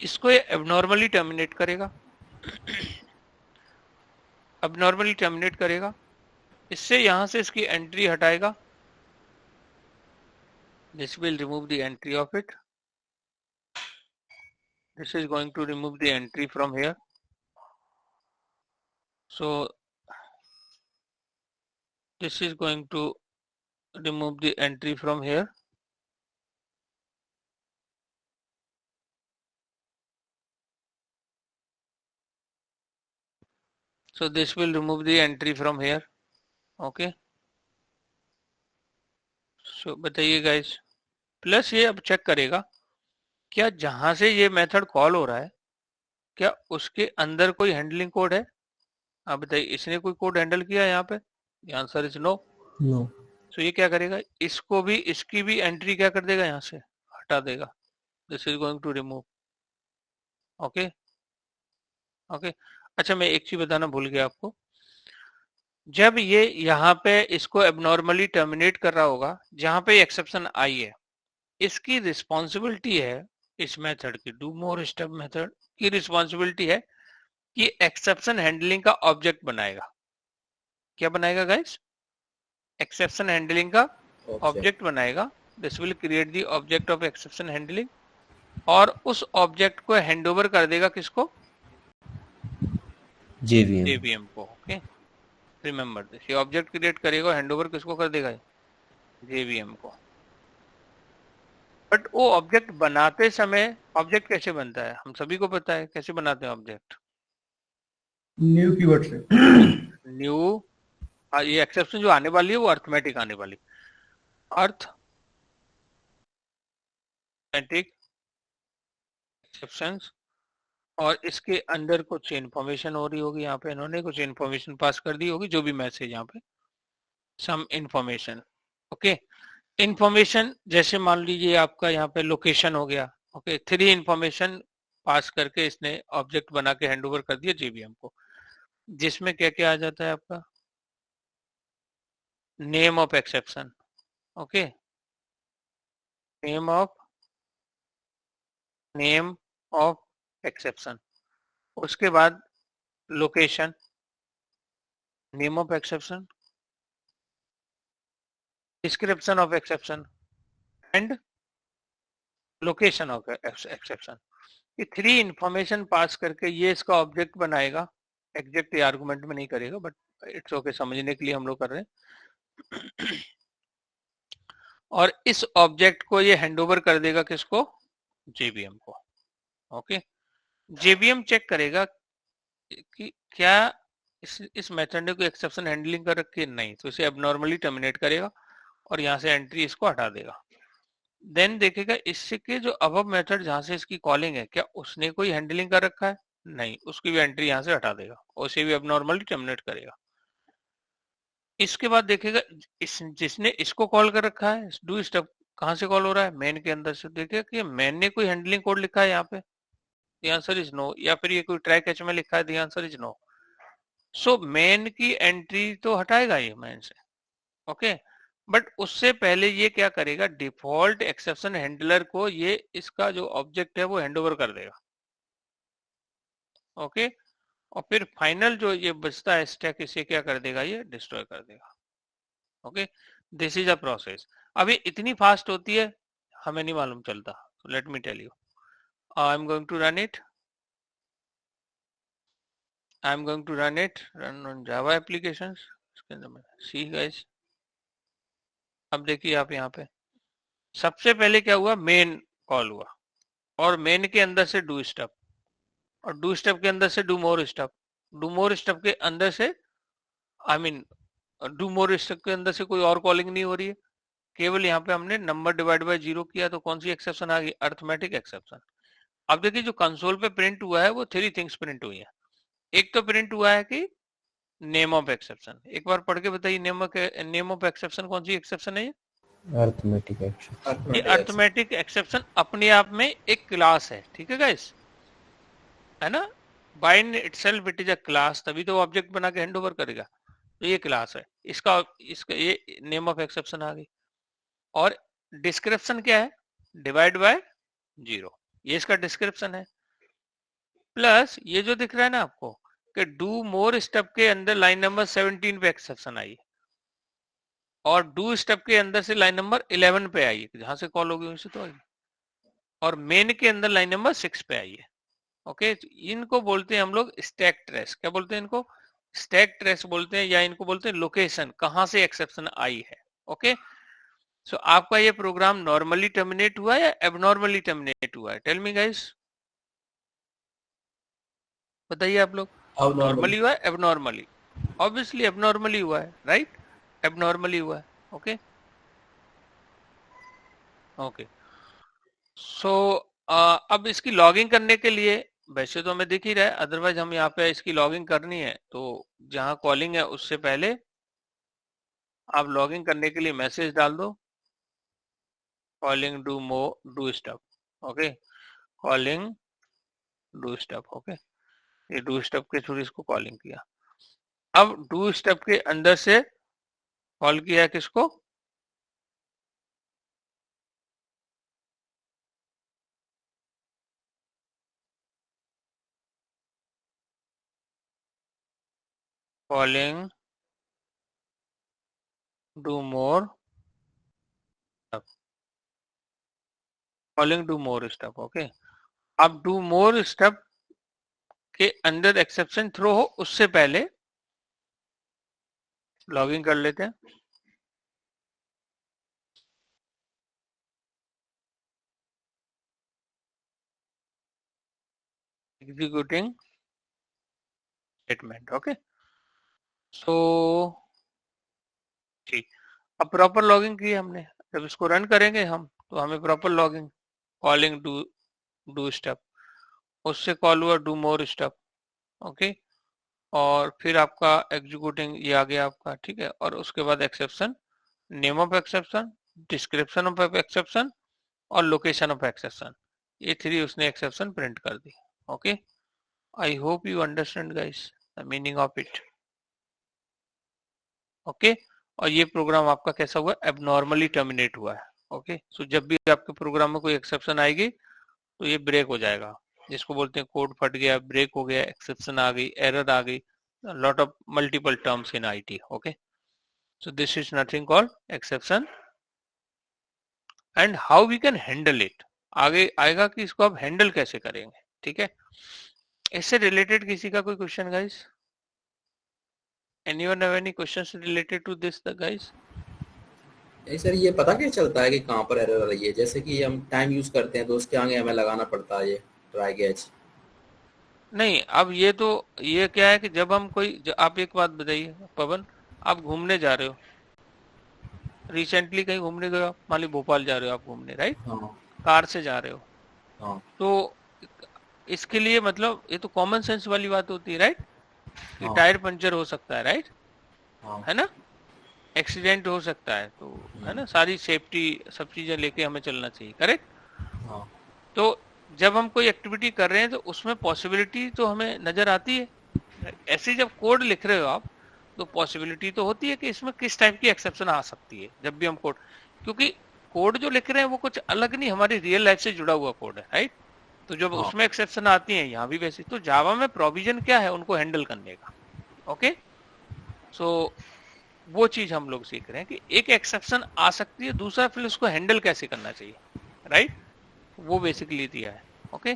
Speaker 1: इसको ये एबनॉर्मली टर्मिनेट करेगा। एबनॉर्मली टर्मिनेट करेगा, इससे यहां से इसकी एंट्री हटाएगा। This will remove the entry of it. This is going to remove the entry from here. So this is going to remove the entry from here. So this will remove the entry from here. Okay, so बताइए guys, plus ये अब check करेगा क्या जहां से ये method call हो रहा है क्या उसके अंदर कोई हैंडलिंग कोड है? आप बताइए, इसने कोई कोड हैंडल किया है यहाँ पे? Answer is no.
Speaker 3: नो।
Speaker 1: तो ये क्या करेगा? इसको भी, इसकी भी एंट्री क्या कर देगा? यहाँ से हटा देगा। This is going to remove. Okay okay, अच्छा मैं एक चीज बताना भूल गया आपको। जब ये यहाँ पे इसको एबनॉर्मली टर्मिनेट कर रहा होगा, जहां पे एक्सेप्शन आई है, इसकी रिस्पॉन्सिबिलिटी है, इस मेथड की, डू मोर स्टेप मेथड की रिस्पॉन्सिबिलिटी है कि एक्सेप्शन हैंडलिंग का ऑब्जेक्ट बनाएगा। क्या बनाएगा गाइस? एक्सेप्शन हैंडलिंग का ऑब्जेक्ट बनाएगा। This will create the object of exception handling, और उस ऑब्जेक्ट को हैंडओवर कर देगा किसको? जेवीएम को। ओके, रिमेंबर दिस, ये ऑब्जेक्ट क्रिएट करेगा, हैंडओवर किसको कर देगा? जेवीएम को। बट वो ऑब्जेक्ट बनाते समय, ऑब्जेक्ट कैसे बनता है हम सभी को पता है, कैसे बनाते हैं ऑब्जेक्ट?
Speaker 3: न्यू कीवर्ड से।
Speaker 1: न्यू, ये एक्सेप्शन जो आने वाली है वो अर्थमेटिक आने वाली, अर्थमेटिक एक्सेप्शंस, और इसके अंदर कुछ इन्फॉर्मेशन हो रही होगी, यहाँ पे इन्होंने कुछ इन्फॉर्मेशन पास कर दी होगी, जो भी मैसेज यहाँ पे, सम इन्फॉर्मेशन। ओके, इन्फॉर्मेशन जैसे मान लीजिए आपका यहाँ पे लोकेशन हो गया। ओके, 3 इन्फॉर्मेशन पास करके इसने ऑब्जेक्ट बना के हैंड ओवर कर दिया जेवीएम को, जिसमें क्या क्या आ जाता है आपका? Name of exception. Okay, name of exception. उसके बाद location, name of exception, description of exception and location of exception. ये 3 इंफॉर्मेशन पास करके ये इसका ऑब्जेक्ट बनाएगा। एग्जैक्ट आर्गुमेंट में नहीं करेगा, बट इट्स ओके, समझने के लिए हम लोग कर रहे हैं। और इस ऑब्जेक्ट को ये हैंडओवर कर देगा किसको? जेवीएम को। ओके, जेबीएम चेक करेगा कि क्या इस मेथड ने कोई एक्सेप्शन हैंडलिंग कर रखी है, नहीं, तो इसे एबनॉर्मली टर्मिनेट करेगा और यहाँ से एंट्री इसको हटा देगा। देन देखेगा इसके जो अबव मेथड जहां से इसकी कॉलिंग है, क्या उसने कोई हैंडलिंग कर रखा है, नहीं, उसकी भी एंट्री यहाँ से हटा देगा और उसे भी एबनॉर्मली टर्मिनेट करेगा। इसके बाद देखेगा जिसने इसको कॉल कर रखा है, डू स्टब कहां से कॉल हो रहा है, मेन के अंदर से। देखेगा कि मेन ने कोई हैंडलिंग कोड लिखा है यहाँ पे, द आंसर इज नो, या फिर ये कोई ट्रैक एच में लिखा है, the answer is no. So main की एंट्री तो हटाएगा ये मेन से, ओके, बट उससे पहले ये क्या करेगा, डिफॉल्ट एक्सेप्शन हैंडलर को ये इसका जो ऑब्जेक्ट है वो हैंडओवर कर देगा, ओके, और फिर फाइनल जो ये बचता है स्टैक, इसे क्या कर देगा, ये डिस्ट्रॉय कर देगा, okay. This is a process. अभी इतनी फास्ट होती है हमें नहीं मालूम चलता, let me tell you, I am going to run it, I am going to run it, run on Java applications, इसके अंदर में सी गाइस। अब देखिए आप यहाँ पे सबसे पहले क्या हुआ, मेन कॉल हुआ और मेन के अंदर से डू स्टब, और डू स्टब के अंदर से do more stub, do more stub के अंदर से I mean do more stub के अंदर से कोई और कॉलिंग नहीं हो रही है, केवल यहाँ पे हमने नंबर डिवाइड बाय 0 किया, तो कौन सी एक्सेप्शन आ गई, अर्थमेटिक एक्सेप्शन। अब देखिए जो कंसोल पे प्रिंट हुआ है वो 3 थिंग्स प्रिंट हुई है। एक तो प्रिंट हुआ है कि नेम ऑफ एक्सेप्शन, एक बार पढ़ के बताइए, नेम ऑफ एक्सेप्शन कौन सी एक्सेप्शन है,
Speaker 4: अर्थमेटिक एक्सेप्शन।
Speaker 1: ये अर्थमेटिक एक्सेप्शन अपने आप में एक क्लास है, ठीक है गाइस, है ना, by itself it is a class, तभी तो ऑब्जेक्ट बना के हैंड ओवर करेगा, तो ये क्लास है, इसका ये नेम ऑफ एक्सेप्शन आ गई। और डिस्क्रिप्शन क्या है, डिवाइड बाय 0, ये इसका डिस्क्रिप्शन है। प्लस ये जो दिख रहा है ना आपको कि डू मोर स्टेप के अंदर लाइन नंबर 17 पे एक्सेप्शन आई और डू स्टेप के अंदर से लाइन नंबर 11 पे आई है, जहां से कॉल होगी वहीं से तो आएगी, और मेन के अंदर लाइन नंबर 6 पे आई है, ओके। तो इनको बोलते हैं हम लोग स्टैक ट्रेस, क्या बोलते हैं इनको, स्टैक ट्रेस बोलते हैं, या इनको बोलते हैं लोकेशन, कहां से एक्सेप्शन आई है, ओके। सो आपका ये प्रोग्राम नॉर्मली टर्मिनेट हुआ है या एबनॉर्मली टर्मिनेट हुआ है, टेल मी गाइस, बताइए आप लोग, नॉर्मली हुआ है एबनॉर्मली, ऑब्वियसली एबनॉर्मली हुआ है, राइट, एबनॉर्मली हुआ है, ओके ओके। सो अब इसकी लॉगिंग करने के लिए, वैसे तो हमें दिख ही रहा है, अदरवाइज हम यहाँ पे इसकी लॉगिंग करनी है तो जहां कॉलिंग है उससे पहले आप लॉगिंग करने के लिए मैसेज डाल दो, calling do stuff, okay, calling do stuff, okay, ये डू स्टफ के थ्रू इसको कॉलिंग किया। अब डू स्टफ के अंदर से कॉल किया किसको, calling do more, calling do more stuff, okay. अब डू मोर स्टफ के अंदर एक्सेप्शन थ्रो हो उससे पहले लॉगिन कर लेते हैं, एग्जीक्यूटिंग स्टेटमेंट, ओके। सो ठीक, अब प्रॉपर लॉगिंग की हमने, जब इसको रन करेंगे हम तो हमें proper logging, calling do step, उससे कॉल हुआ डू मोर स्टेप, ओके, और फिर आपका एग्जीक्यूटिंग ये आ गया आपका, ठीक है, और उसके बाद exception, name of exception, description of exception और लोकेशन ऑफ एक्सेप्शन, ये 3 उसने एक्सेप्शन प्रिंट कर दी, okay. I hope you understand guys the meaning of it, okay. और ये प्रोग्राम आपका कैसा हुआ, एबनॉर्मली टर्मिनेट हुआ है, ओके। सो जब भी आपके प्रोग्राम में कोई एक्सेप्शन आएगी तो ये ब्रेक हो जाएगा, जिसको बोलते हैं कोड फट गया, ब्रेक हो गया, एक्सेप्शन आ गई, एरर आ गई, lot of multiple terms in IT, okay. So this is nothing called exception and how we can handle it, आगे आएगा कि इसको आप हैंडल कैसे करेंगे, ठीक है। इससे रिलेटेड किसी का कोई question guys, anyone have any questions related to this the guys?
Speaker 4: नहीं सर, ये पता कैसे चलता है कि कहाँ पर एरर आ रही है, जैसे कि हम टाइम यूज करते हैं तो उसके आगे हमें लगाना पड़ता है ये ट्राई गैज।
Speaker 1: नहीं, अब ये क्या है कि जब हम आप एक बात बताइए पवन, आप घूमने जा रहे हो, रिसेंटली कहीं घूमने गए हो आप, मान ली भोपाल जा रहे हो आप घूमने, राइट,
Speaker 4: हाँ
Speaker 1: कार से जा रहे हो,
Speaker 4: हाँ
Speaker 1: तो इसके लिए मतलब ये तो कॉमन सेंस वाली बात होती है, राइट, कि
Speaker 4: हाँ
Speaker 1: टायर पंचर हो सकता है, राइट,
Speaker 4: हाँ
Speaker 1: है ना, एक्सीडेंट हो सकता है, तो है ना, सारी सेफ्टी सब चीजें लेके हमें चलना चाहिए, करेक्ट।
Speaker 4: हाँ
Speaker 1: तो जब हम कोई एक्टिविटी कर रहे हैं तो उसमें पॉसिबिलिटी तो हमें नजर आती है, ऐसे जब कोड लिख रहे हो आप, तो पॉसिबिलिटी तो होती है कि इसमें किस टाइप की एक्सेप्शन आ सकती है जब भी हम कोड, क्योंकि कोड जो लिख रहे हैं वो कुछ अलग नहीं, हमारी रियल लाइफ से जुड़ा हुआ कोड है, राइट। तो जब
Speaker 4: हाँ
Speaker 1: उसमें एक्सेप्शन आती है यहाँ भी वैसी, तो जावा में प्रोविजन क्या है उनको हैंडल करने का, ओके। सो वो चीज हम लोग सीख रहे हैं कि एक एक्सेप्शन आ सकती है, दूसरा फिर उसको हैंडल कैसे करना चाहिए, राइट, वो बेसिकली दिया है, ओके।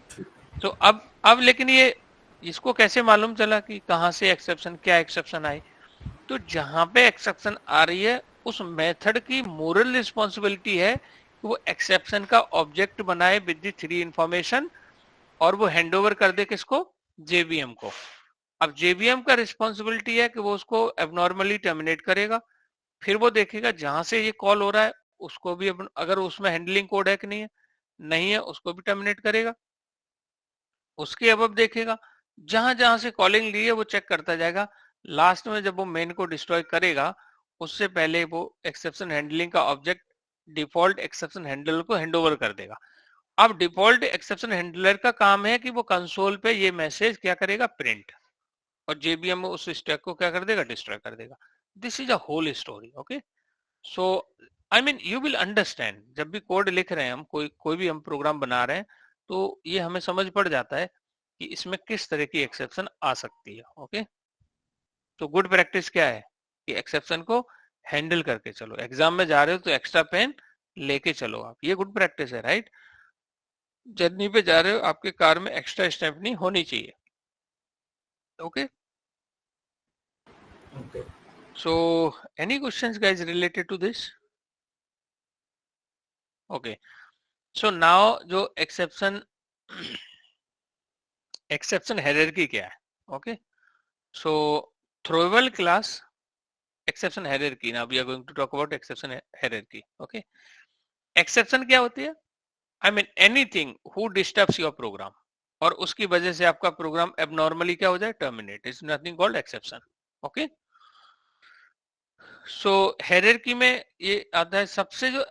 Speaker 1: तो अब लेकिन ये इसको कैसे मालूम चला कि कहाँ से एक्सेप्शन, क्या एक्सेप्शन आई, तो जहां पे एक्सेप्शन आ रही है उस मेथड की मोरल रिस्पॉन्सिबिलिटी है कि वो एक्सेप्शन का ऑब्जेक्ट बनाए विद द 3 इंफॉर्मेशन, और वो हैंड ओवर कर दे किसको, जेवीएम को। अब जेवीएम का रिस्पॉन्सिबिलिटी है कि वो उसको एबनॉर्मली टर्मिनेट करेगा, फिर वो देखेगा जहां से ये कॉल हो रहा है उसको भी, अगर उसमें हैंडलिंग कोड है कि नहीं है उसको भी टर्मिनेट करेगा, उसके अब देखेगा जहां जहां से कॉलिंग ली है वो चेक करता जाएगा, लास्ट में जब वो मेन को डिस्ट्रॉय करेगा उससे पहले वो एक्सेप्शन हैंडलिंग का ऑब्जेक्ट डिफॉल्ट एक्सेप्शन हैंडलर को हैंडओवर कर देगा। अब डिफॉल्ट एक्सेप्शन हैंडलर का काम है कि वो कंसोल पे ये मैसेज क्या करेगा, प्रिंट, और जेबीएम उस स्टैक को क्या कर देगा, डिस्ट्रॉय कर देगा। This is a whole story, okay. So I mean you will understand, जब भी कोड लिख रहे हैं हम, कोई भी हम प्रोग्राम बना रहे हैं, तो ये हमें समझ पड़ जाता है कि इसमें किस तरह की एक्सेप्शन आ सकती है, ओके। तो गुड प्रैक्टिस क्या है कि एक्सेप्शन को हैंडल करके चलो, एग्जाम में जा रहे हो तो एक्स्ट्रा पेन लेके चलो आप, ये गुड प्रैक्टिस है, राइट। जर्नी पे जा रहे हो आपके कार में एक्स्ट्रा स्टेपनी होनी चाहिए, okay.
Speaker 4: Okay.
Speaker 1: So any questions guys related to this, okay. So now जो एक्सेप्शन हायरार्की क्या है, okay. So throwable class exception hierarchy, now we are going to talk about exception hierarchy, okay। exception क्या होती है, I mean anything who disturbs your program, और उसकी वजह से आपका प्रोग्राम एबनॉर्मली क्या हो जाए, terminate, is nothing called exception, okay. So hierarchy में ये आता है सबसे जो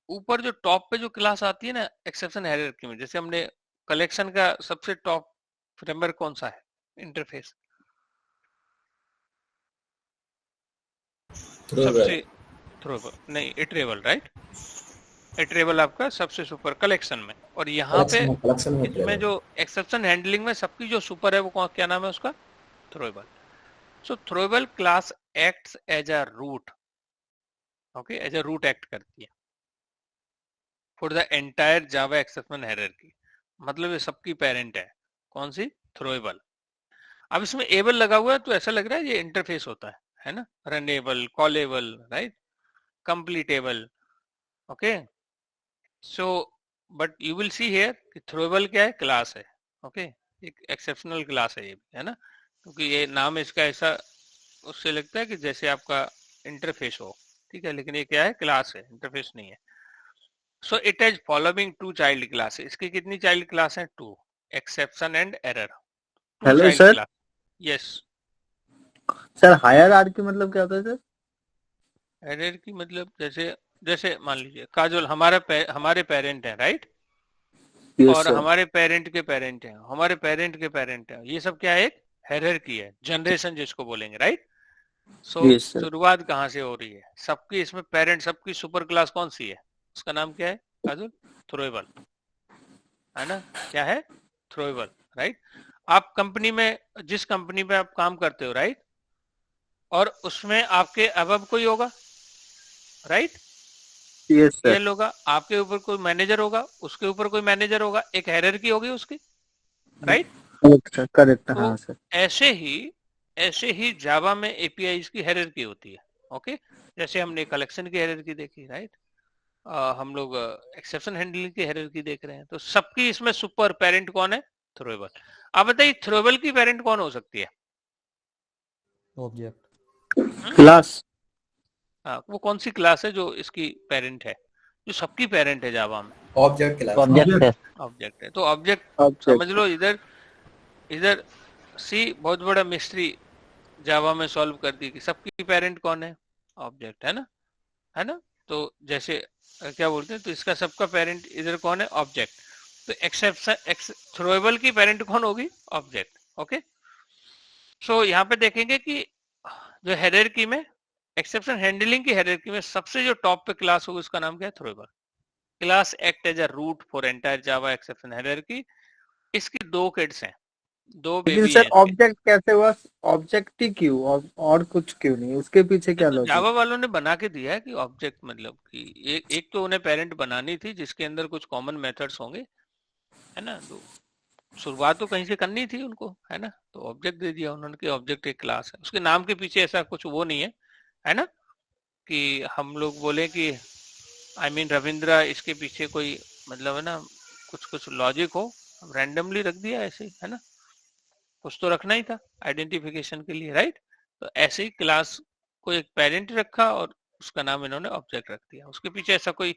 Speaker 1: ऊपर, जो टॉप पे जो क्लास आती है ना एक्सेप्शन हायरार्की में, जैसे हमने कलेक्शन का सबसे टॉप फ्रेमवर्क कौन सा है, इंटरफेस, सबसे थ्रोएबल नहीं, इटरेबल, राइट, इटरेबल आपका सबसे सुपर कलेक्शन में, और यहाँ पे
Speaker 4: कलेक्शन में
Speaker 1: इसमें जो एक्सेप्शन हैंडलिंग में सबकी जो सुपर है वो क्या नाम है उसका, throwable. So throwable class acts as a root, okay, as a root act करती है for the entire Java exception hierarchy, मतलब ये सबकी पेरेंट है, कौन सी, थ्रोएबल। अब इसमें एबल लगा हुआ है तो ऐसा लग रहा है ये इंटरफेस होता है ना, runnable, callable, right, completable, okay. So but you will see here कि थ्रोएबल क्या है, क्लास है, ओके, एक एक्सेप्शनल क्लास है ये भी, है ना, क्योंकि ये नाम इसका ऐसा उससे लगता है कि जैसे आपका इंटरफेस हो, ठीक है, लेकिन ये क्या है, क्लास है, इंटरफेस नहीं है। So it has following 2 child class, इसकी कितनी चाइल्ड क्लास है, 2, exception and error, 2
Speaker 2: hello
Speaker 1: child
Speaker 2: sir.
Speaker 1: Class. Yes,
Speaker 2: sir hierarchy मतलब क्या होता है सर?
Speaker 1: एरर की मतलब जैसे जैसे मान लीजिए काजोल हमारे पेरेंट हैं, राइट,
Speaker 2: यस
Speaker 1: और
Speaker 2: सर।
Speaker 1: हमारे पेरेंट के पेरेंट हैं, हमारे पेरेंट के पेरेंट हैं, ये सब क्या है, एक हायरार्की है, जनरेशन जिसको बोलेंगे, राइट। So
Speaker 2: yes sir.
Speaker 1: शुरुआत कहाँ से हो रही है, सबकी इसमें पेरेंट, सबकी सुपर क्लास कौन सी है, उसका नाम क्या है काजुल, थ्रोएबल, है ना, क्या है, थ्रोएबल, राइट। आप कंपनी में, जिस कंपनी में आप काम करते हो, राइट, और उसमें आपके अबव कोई होगा, राइट,
Speaker 2: यस सर।
Speaker 1: टीएल होगा, आपके ऊपर कोई मैनेजर होगा, उसके ऊपर कोई मैनेजर होगा, एक हायरार्की होगी उसकी, राइट।
Speaker 2: करेक्ट सर, करेक्ट,
Speaker 1: तो
Speaker 2: हाँ सर।
Speaker 1: ऐसे ही जावा में एपीआई की हायरार्की होती है, ओके। जैसे हमने कलेक्शन की हायरार्की देखी, राइट, हम लोग एक्सेप्शन हैंडलिंग की हायरार्की देख रहे हैं, तो सबकी इसमें सुपर पेरेंट कौन है? थ्रोएबल। अब बताइए थ्रोएबल की पेरेंट कौन हो सकती है?
Speaker 4: Object class.
Speaker 1: हाँ, वो कौन सी क्लास है जो इसकी पेरेंट है, जो सबकी पेरेंट है जावा में?
Speaker 4: Object class.
Speaker 2: ऑब्जेक्ट है।
Speaker 1: ऑब्जेक्ट है। तो ऑब्जेक्ट
Speaker 5: ऑब्जेक्ट
Speaker 1: समझ लो, इधर इधर सी बहुत बड़ा मिस्ट्री जावा में सॉल्व कर दी कि सबकी पेरेंट कौन है? ऑब्जेक्ट है ना, है ना। तो जैसे क्या बोलते हैं, तो इसका सबका पेरेंट इधर कौन है? ऑब्जेक्ट। तो एक्सेप्शन थ्रोएबल की पेरेंट कौन होगी? ऑब्जेक्ट। ओके, सो यहाँ पे देखेंगे कि जो हायरार्की में, एक्सेप्शन हैंडलिंग की हायरार्की में सबसे जो टॉप पे क्लास होगी उसका नाम क्या है? Throwable. Class act as a root for entire Java exception hierarchy. इसकी दो किड्स हैं, दो
Speaker 5: लेकिन
Speaker 1: बेबी
Speaker 5: सर
Speaker 1: हैं इसके।
Speaker 5: ऑब्जेक्ट कैसे हुआ? ऑब्जेक्ट ही क्यों और कुछ क्यों नहीं? उसके पीछे क्या
Speaker 1: तो
Speaker 5: लॉजिक?
Speaker 1: जावा वालों ने बना के दिया है कि ऑब्जेक्ट मतलब कि एक तो उन्हें पेरेंट बनानी थी जिसके अंदर कुछ कॉमन मेथड्स होंगे, है ना। तो शुरुआत तो कहीं से करनी थी उनको, है ना। तो ऑब्जेक्ट दे दिया उन्होंने कि ऑब्जेक्ट एक क्लास है। उसके नाम के पीछे ऐसा कुछ वो नहीं है ना, कि हम लोग बोले कि रविंद्रा, इसके पीछे कोई मतलब है ना, कुछ कुछ लॉजिक हो, रैंडमली रख दिया ऐसे ही, है ना। कुछ तो रखना ही था आइडेंटिफिकेशन के लिए, राइट। तो ऐसे ही क्लास को एक पेरेंट रखा और उसका नाम इन्होंने ऑब्जेक्ट रख दिया। उसके पीछे ऐसा कोई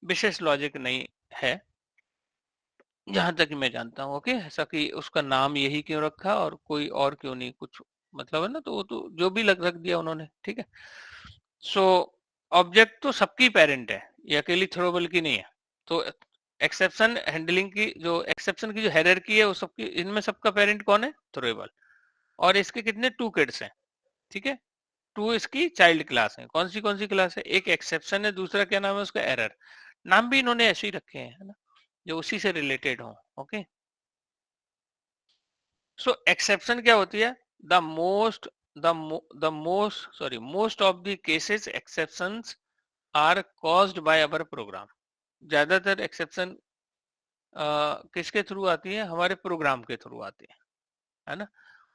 Speaker 1: विशेष लॉजिक नहीं है जहां तक मैं जानता हूँ। ओके, ऐसा कि उसका नाम यही क्यों रखा और कोई और क्यों नहीं, कुछ मतलब है ना। तो वो तो जो भी रख दिया उन्होंने, ठीक है। सो ऑब्जेक्ट तो सबकी पेरेंट है, ये अकेली थ्रोएबल की नहीं है। तो एक्सेप्शन हैंडलिंग की जो एक्सेप्शन की जो हायरार्की है वो सबकी, इनमें सबका पेरेंट कौन है? थ्रोएबल। और इसके कितने? 2 किड्स हैं, ठीक है। 2 इसकी चाइल्ड क्लास है। कौन सी क्लास है? एक एक्सेप्शन है, दूसरा क्या नाम है उसका? एरर। नाम भी इन्होंने ऐसे ही रखे हैं, है ना, जो उसी से रिलेटेड हो। ओके, सो एक्सेप्शन क्या होती है? Most of the cases exceptions are caused by our program. ज्यादातर एक्सेप्शन किसके थ्रू आती है? हमारे प्रोग्राम के थ्रू आती है ना।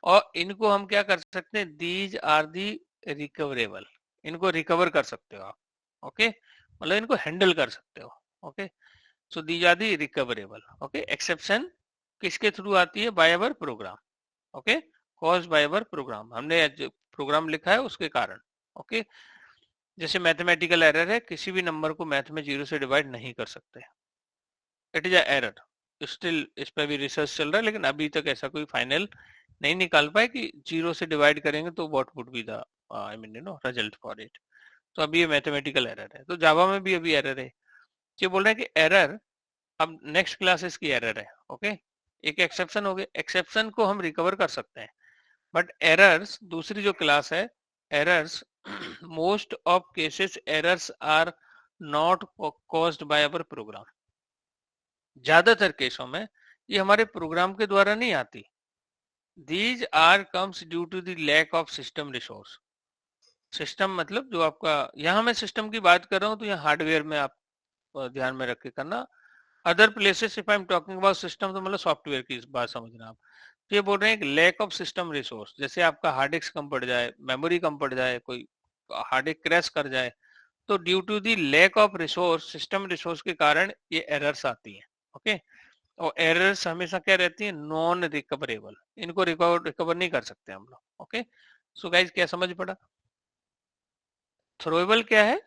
Speaker 1: और इनको हम क्या कर सकते हैं? These are the recoverable. इनको रिकवर कर सकते हो आप, ओके, मतलब इनको हैंडल कर सकते हो। Okay, so these are the recoverable. Okay, exception किसके थ्रू आती है? By our program. Okay, cause by our program, हमने जो प्रोग्राम लिखा है उसके कारण। ओके, जैसे मैथमेटिकल एरर है, किसी भी नंबर को मैथ में 0 से डिवाइड नहीं कर सकते, it is a error. Still इस पर भी रिसर्च चल रहा है, लेकिन अभी तक ऐसा कोई फाइनल नहीं निकाल पाए कि 0 से डिवाइड करेंगे तो what would be the result for it. तो अभी ये मैथमेटिकल एरर है। तो जावा में भी अभी एरर है। ये बोल रहे हैं कि एरर, अब नेक्स्ट क्लासेस की एरर है। ओके, एक एक्सेप्शन हो गए, एक्सेप्शन को हम रिकवर कर सकते हैं, बट एरर्स दूसरी जो क्लास है, errors most of cases errors are not caused by our program. ज्यादातर केसों में ये हमारे प्रोग्राम के द्वारा नहीं आती। These are comes due to the lack of system resource. System मतलब जो आपका, यहाँ मैं सिस्टम की बात कर रहा हूँ तो यहाँ हार्डवेयर में आप ध्यान में रख के करना। Other places if I am talking about system तो मतलब सॉफ्टवेयर की बात समझना आप। तो ये बोल रहे हैं कि लैक ऑफ सिस्टम रिसोर्स, जैसे आपका हार्ड डिस्क कम पड़ जाए, मेमोरी कम पड़ जाए, कोई हार्ड डिस्क क्रैश कर जाए, तो due to the lack of resource, system resource के कारण ये एरर्स आती हैं। ओके, और एरर्स हमेशा क्या रहती है? नॉन रिकवरेबल, इनको रिकवर नहीं कर सकते हम लोग। ओके, सो गाइज क्या समझ पड़ा? थ्रोएबल क्या है?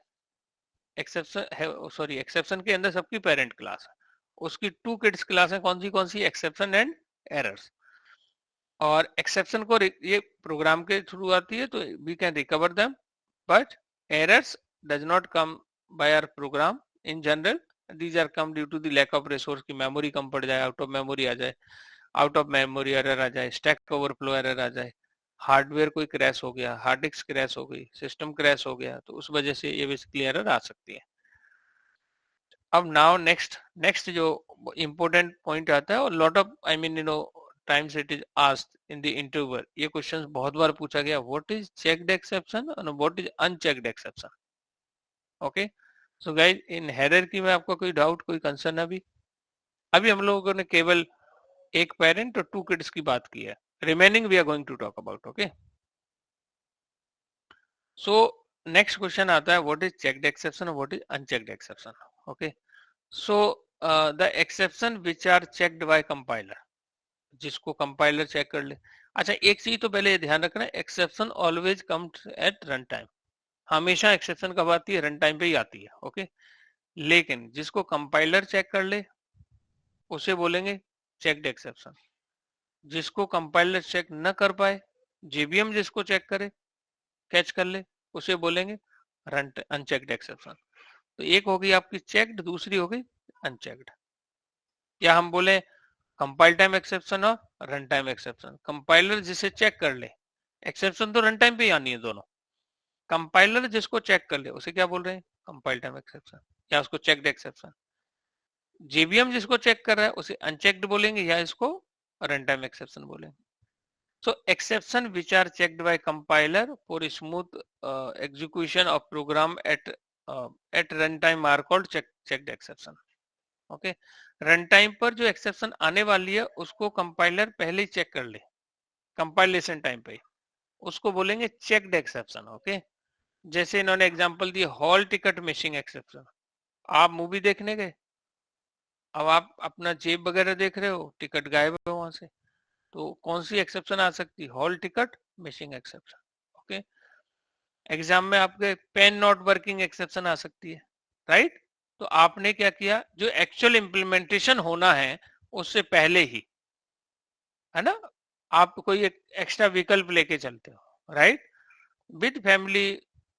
Speaker 1: एक्सेप्शन है, सॉरी, एक्सेप्शन के अंदर सबकी पेरेंट क्लास है, उसकी 2 किड्स क्लास है। कौन सी? Exception and errors. और एक्सेप्शन को ये प्रोग्राम के थ्रू आती है तो we can recover them, but errors does not come by our program in general. These are come due to the lack of resource, की मेमोरी कम पड़ जाए, आउट ऑफ मेमोरी आ जाए, आउट ऑफ मेमोरी एरर आ जाए, stack overflow error आ जाए, हार्डवेयर कोई क्रैश हो गया, हार्ड डिस्क क्रैश हो गई, सिस्टम क्रैश हो गया, तो उस वजह से ये बेसिकली एरर आ सकती है। अब नाउ नेक्स्ट जो इम्पोर्टेंट पॉइंट आता है, और lot of times it is asked in the interview, ये क्वेश्चंस बहुत बार पूछा गया, व्हाट इज चेक्ड एक्सेप्शन और what is unchecked exception. Okay, so guys in hierarchy में आपको कोई डाउट, कोई कंसर्न? अभी हम लोगों ने केवल एक पेरेंट और 2 किड्स की बात की है, remaining we are going to talk about. Okay, so next question आता है what is checked exception, what is unchecked exception. Okay, so the exception which are checked by compiler, जिसको कंपाइलर चेक कर ले. अच्छा, एक चीज तो पहले ये ध्यान रखना, exception always comes at run time. हमेशा एक्सेप्शन कब आती है? रन टाइम पे ही आती है. ओके, लेकिन जिसको कंपाइलर चेक कर ले उसे बोलेंगे चेक्ड एक्सेप्शन. जिसको कंपाइलर चेक न कर पाए, जेबीएम जिसको चेक करे, कैच कर ले, उसे बोलेंगे रन अनचेक्ड एक्सेप्शन. तो एक होगी आपकी चेक्ड, दूसरी होगी अनचेक्ड. या हम बोले कंपाइल टाइम एक्सेप्शन और रन टाइम एक्सेप्शन. कंपाइलर जिसे चेक कर ले, एक्सेप्शन तो रन टाइम पे ही आनी है दोनों. कंपाइलर जिसको चेक कर ले उसे क्या बोल रहे हैं? कंपाइल टाइम एक्सेप्शन या उसको चेक्ड एक्सेप्शन. जेबीएम जिसको चेक कर रहा है उसे अनचेक्ड बोलेंगे या इसको रन टाइम एक्सेप्शन बोलेंगे. So exception which are checked by compiler for smooth execution of program at runtime are called checked exception. Okay, runtime पर जो exception आने वाली है उसको compiler पहले ही चेक कर ले, compilation time पे, उसको बोलेंगे checked exception. Okay, जैसे इन्होंने एग्जांपल दिया हॉल टिकट मिसिंग एक्सेप्शन. आप मूवी देखने गए, अब आप अपना जेब वगैरह देख रहे हो, टिकट गायब है वहां से, तो कौन सी एक्सेप्शन आ सकती है? Hall ticket missing exception. Okay, exam में आपके पेन नॉट वर्किंग एक्सेप्शन आ सकती है, राइट. तो आपने क्या किया, जो एक्चुअल इंप्लीमेंटेशन होना है उससे पहले ही, है ना, आप कोई एक एक्स्ट्रा विकल्प लेके चलते हो, राइट, विद फैमिली,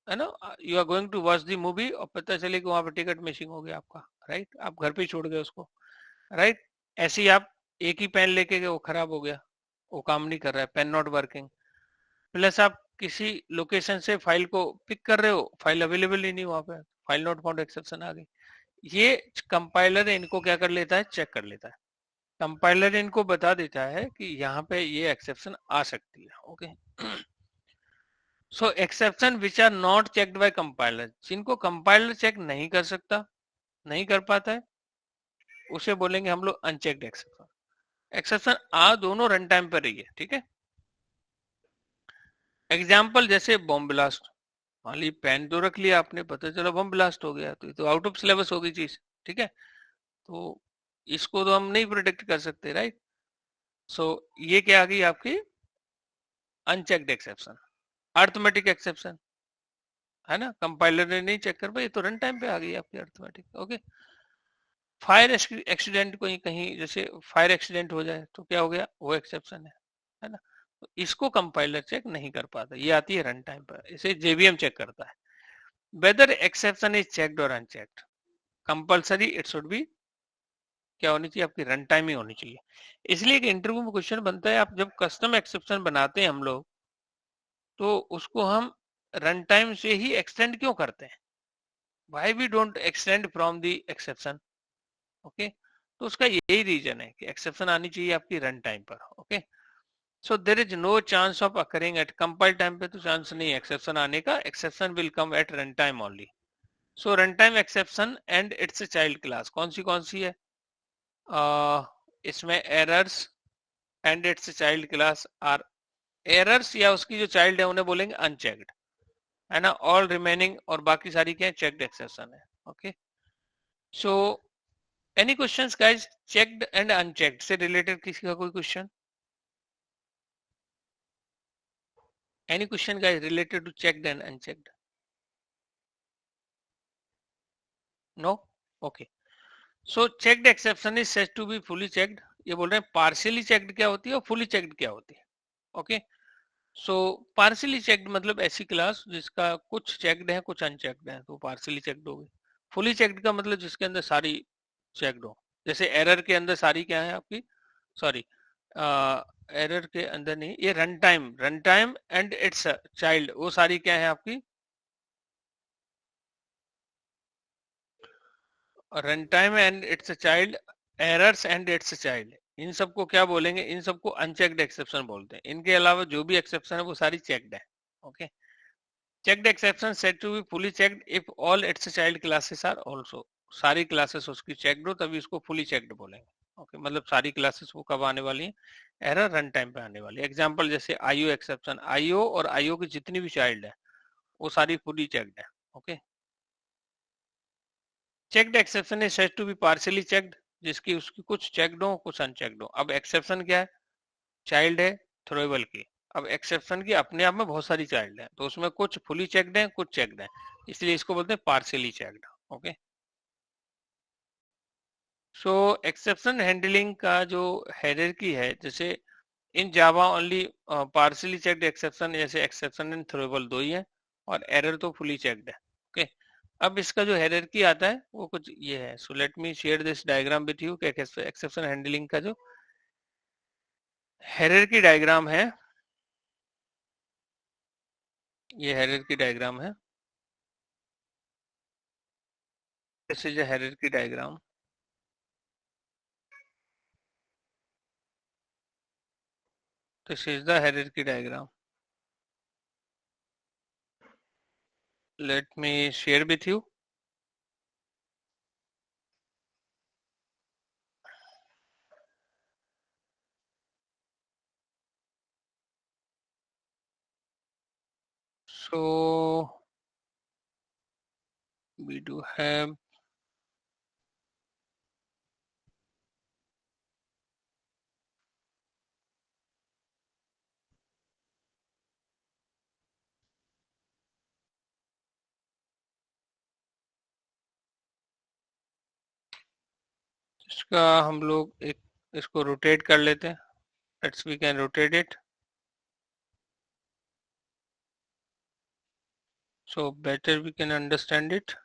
Speaker 1: है ना, you are going to watch the movie और पता चले कि वहां पर टिकट मिसिंग हो गया आपका, राइट, आप घर पे छोड़ गए उसको, राइट. ऐसे ही आप एक ही पेन लेके गए, वो खराब हो गया, वो काम नहीं कर रहा है, पेन नॉट वर्किंग. प्लस आप किसी लोकेशन से फाइल को पिक कर रहे हो, फाइल अवेलेबल ही नहीं वहां पे, फाइल नॉट फाउंड एक्सेप्शन आ गई. ये कंपाइलर इनको क्या कर लेता है? चेक कर लेता है. कंपाइलर इनको बता देता है कि यहाँ पे ये एक्सेप्शन आ सकती है. Okay, so exception which are not checked by compiler, जिनको कंपाइलर चेक नहीं कर सकता, नहीं कर पाता है, उसे बोलेंगे हम लोग अनचेक्ड एक्सेप्शन. एक्सेप्शन आ दोनों रन टाइम पर रही है, ठीक है. एग्जाम्पल जैसे बॉम्ब ब्लास्ट, मान ली पेन तो रख लिया आपने, पता चला बम ब्लास्ट हो गया, तो ये तो आउट ऑफ सिलेबस हो गई चीज, ठीक है. तो इसको तो हम नहीं प्रोटेक्ट कर सकते, राइट. सो ये क्या आ गई आपकी? Unchecked exception. अर्थमेटिक एक्सेप्शन, है ना, कंपाइलर ने नहीं चेक कर पाई, तो रन टाइम पे आ गई आपकी अर्थमेटिक. ओके, फायर एक्सीडेंट, कोई कहीं जैसे फायर एक्सीडेंट हो जाए तो क्या हो गया? वो एक्सेप्शन है ना. तो इसको कंपाइलर चेक नहीं कर पाता, ये आती है रन टाइम पर, इसे जेवीएम चेक करता है. वेदर एक्सेप्शन इज चेक्ड और unchecked, compulsory it should be क्या होनी चाहिए? आपकी रन टाइम ही होनी चाहिए. इसलिए एक इंटरव्यू में क्वेश्चन बनता है, आप जब कस्टम एक्सेप्शन बनाते हैं हम लोग, तो उसको हम रन टाइम से ही एक्सटेंड क्यों करते हैं? Why we don't extend from the exception? Okay, तो उसका यही रीजन है कि एक्सेप्शन आनी चाहिए आपकी रन टाइम पर. Okay, so there is no chance of occurring at compile time पे, तो चांस नहीं है एक्सेप्शन आने का. Exception will come at run time only. So run time exception and its child class कौन सी है? इसमें errors and its child class are, errors या उसकी जो चाइल्ड है उन्हें बोलेंगे अनचेक्ड, है ना. ऑल रिमेनिंग और बाकी सारी क्या है? चेक्ड एक्सेप्शन है. Okay, so any questions guys? Checked and unchecked से रिलेटेड किसी का कोई question? Any question guys related to checked and unchecked? No. Okay, so checked exception is said to be fully checked. ये बोल रहे हैं partially checked क्या होती है और फुली चेक्ड क्या होती है. ओके, सो पार्शियली चेक्ड मतलब ऐसी क्लास जिसका कुछ चेक्ड है कुछ अनचेक्ड है, तो पार्शियली चेक्ड होगी. फुली चेक्ड का मतलब जिसके अंदर सारी चेक्ड हो, जैसे एरर के अंदर सारी क्या है आपकी, सॉरी, एरर के अंदर नहीं, ये run time and its child, वो सारी क्या है आपकी? Run time and its child, errors and its child, इन सबको क्या बोलेंगे? इन सबको अनचेक्ड एक्सेप्शन बोलते हैं. इनके अलावा जो भी एक्सेप्शन है वो सारी चेक्ड है. Okay, checked exception said to be fully checked if all its child classes are also, सारी क्लासेस उसकी चेक्ड हो तभी इसको फुली चेक्ड बोलेंगे. ओके, मतलब सारी क्लासेस वो कब आने वाली हैं? एरर रन टाइम पे आने वाली है. एग्जांपल जैसे आईओ एक्सेप्शन, आईओ और आईओ की जितनी भी चाइल्ड है वो सारी फुली चेक्ड है। Okay, checked exception is said to be partially checked, जिसकी उसकी कुछ चेक्ड हो कुछ अनचेक्ड हो। अब एक्सेप्शन क्या है? चाइल्ड है थ्रोएबल की। अब एक्सेप्शन की अपने आप में बहुत सारी चाइल्ड है, तो उसमें कुछ फुली चेक्ड है कुछ चेक्ड है, इसलिए इसको बोलते हैं partially checked. Okay, so exception handling का जो हायरार्की है, जैसे इन जावा ओनली पार्शियली चेक्ड एक्सेप्शन, जैसे एक्सेप्शन एंड थ्रोएबल दो ही है, और एरर तो फुली चेक्ड है। ओके, अब इसका जो हायरार्की आता है वो कुछ ये है। So let me share this diagram with you कि एक्सेप्शन हैंडलिंग का जो हायरार्की डायग्राम है, ये हायरार्की डायग्राम है। This is a hierarchy diagram. This is the hierarchy diagram. Let me share with you. So we do have इसका हम लोग एक इसको रोटेट कर लेते हैं। Let's we can rotate it so better we can understand it.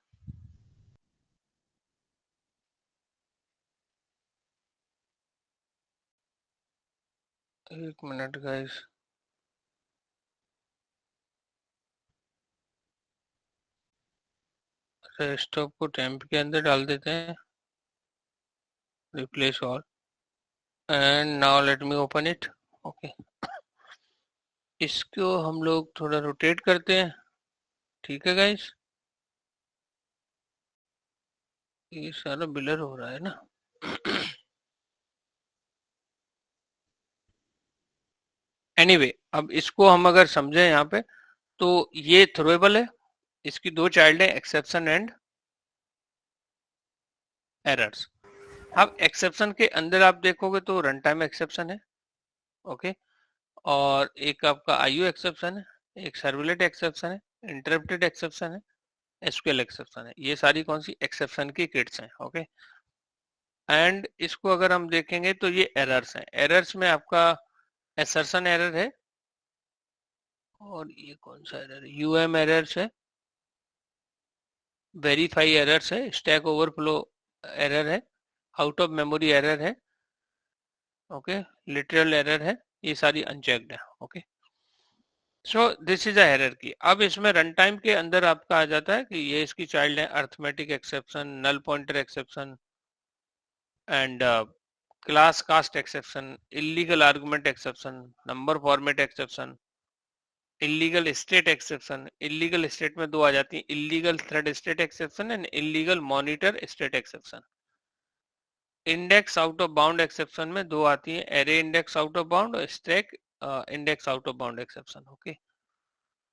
Speaker 1: एक minute guys, desktop को टेम्प के अंदर डाल देते हैं, replace all, and now let me open it. Okay, इसको हम लोग थोड़ा रोटेट करते हैं। ठीक है गाइस, ये सारा ब्लर हो रहा है ना। एनीवे अब इसको हम अगर समझे यहाँ पे, तो ये थ्रोएबल है, इसकी दो चाइल्ड है एक्सेप्शन एंड एरर्स। अब एक्सेप्शन के अंदर आप देखोगे तो रन टाइम एक्सेप्शन है। ओके, और एक आपका आईओ एक्सेप्शन है, एक सर्वलेट एक्सेप्शन है, इंटरप्टेड एक्सेप्शन है, एसक्यूएल एक्सेप्शन है। ये सारी कौन सी एक्सेप्शन की किट्स हैं। ओके, एंड इसको अगर हम देखेंगे तो ये एरर्स हैं। एरर्स में आपका एसर्शन एरर है, और ये कौन सा एरर है? यूएम एरर्स है, वेरीफाई एरर्स है, स्टैक ओवरफ्लो एरर है, आउट ऑफ मेमोरी एरर है, ओके, लिटरल एरर है, ये सारी अनचेक्ड है। Okay, so this is a hierarchy. अब इसमें रन टाइम के अंदर आपका आ जाता है कि ये इसकी चाइल्ड है arithmetic exception, null pointer exception, and class cast exception, illegal argument exception, number format exception, illegal state exception. Illegal state में दो आ जाती है, illegal thread state exception and illegal monitor state exception. Index out of bound exception में दो आती है, array index out of bound और stack index out of bound exception. Okay,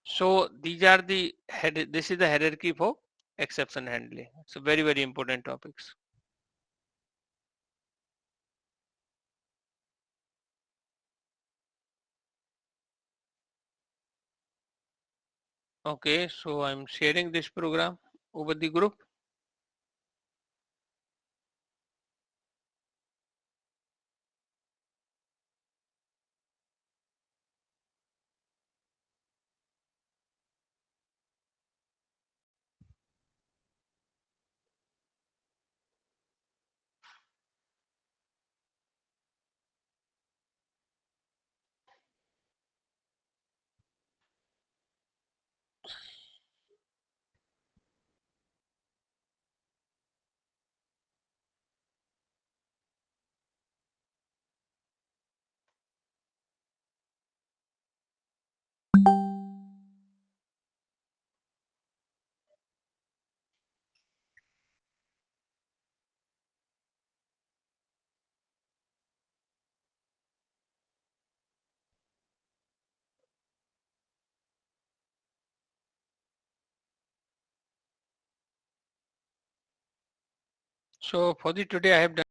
Speaker 1: so these are the this is the hierarchy for exception handling. It's a very important topics. Okay, so I'm sharing this program over the group. So for the today I have done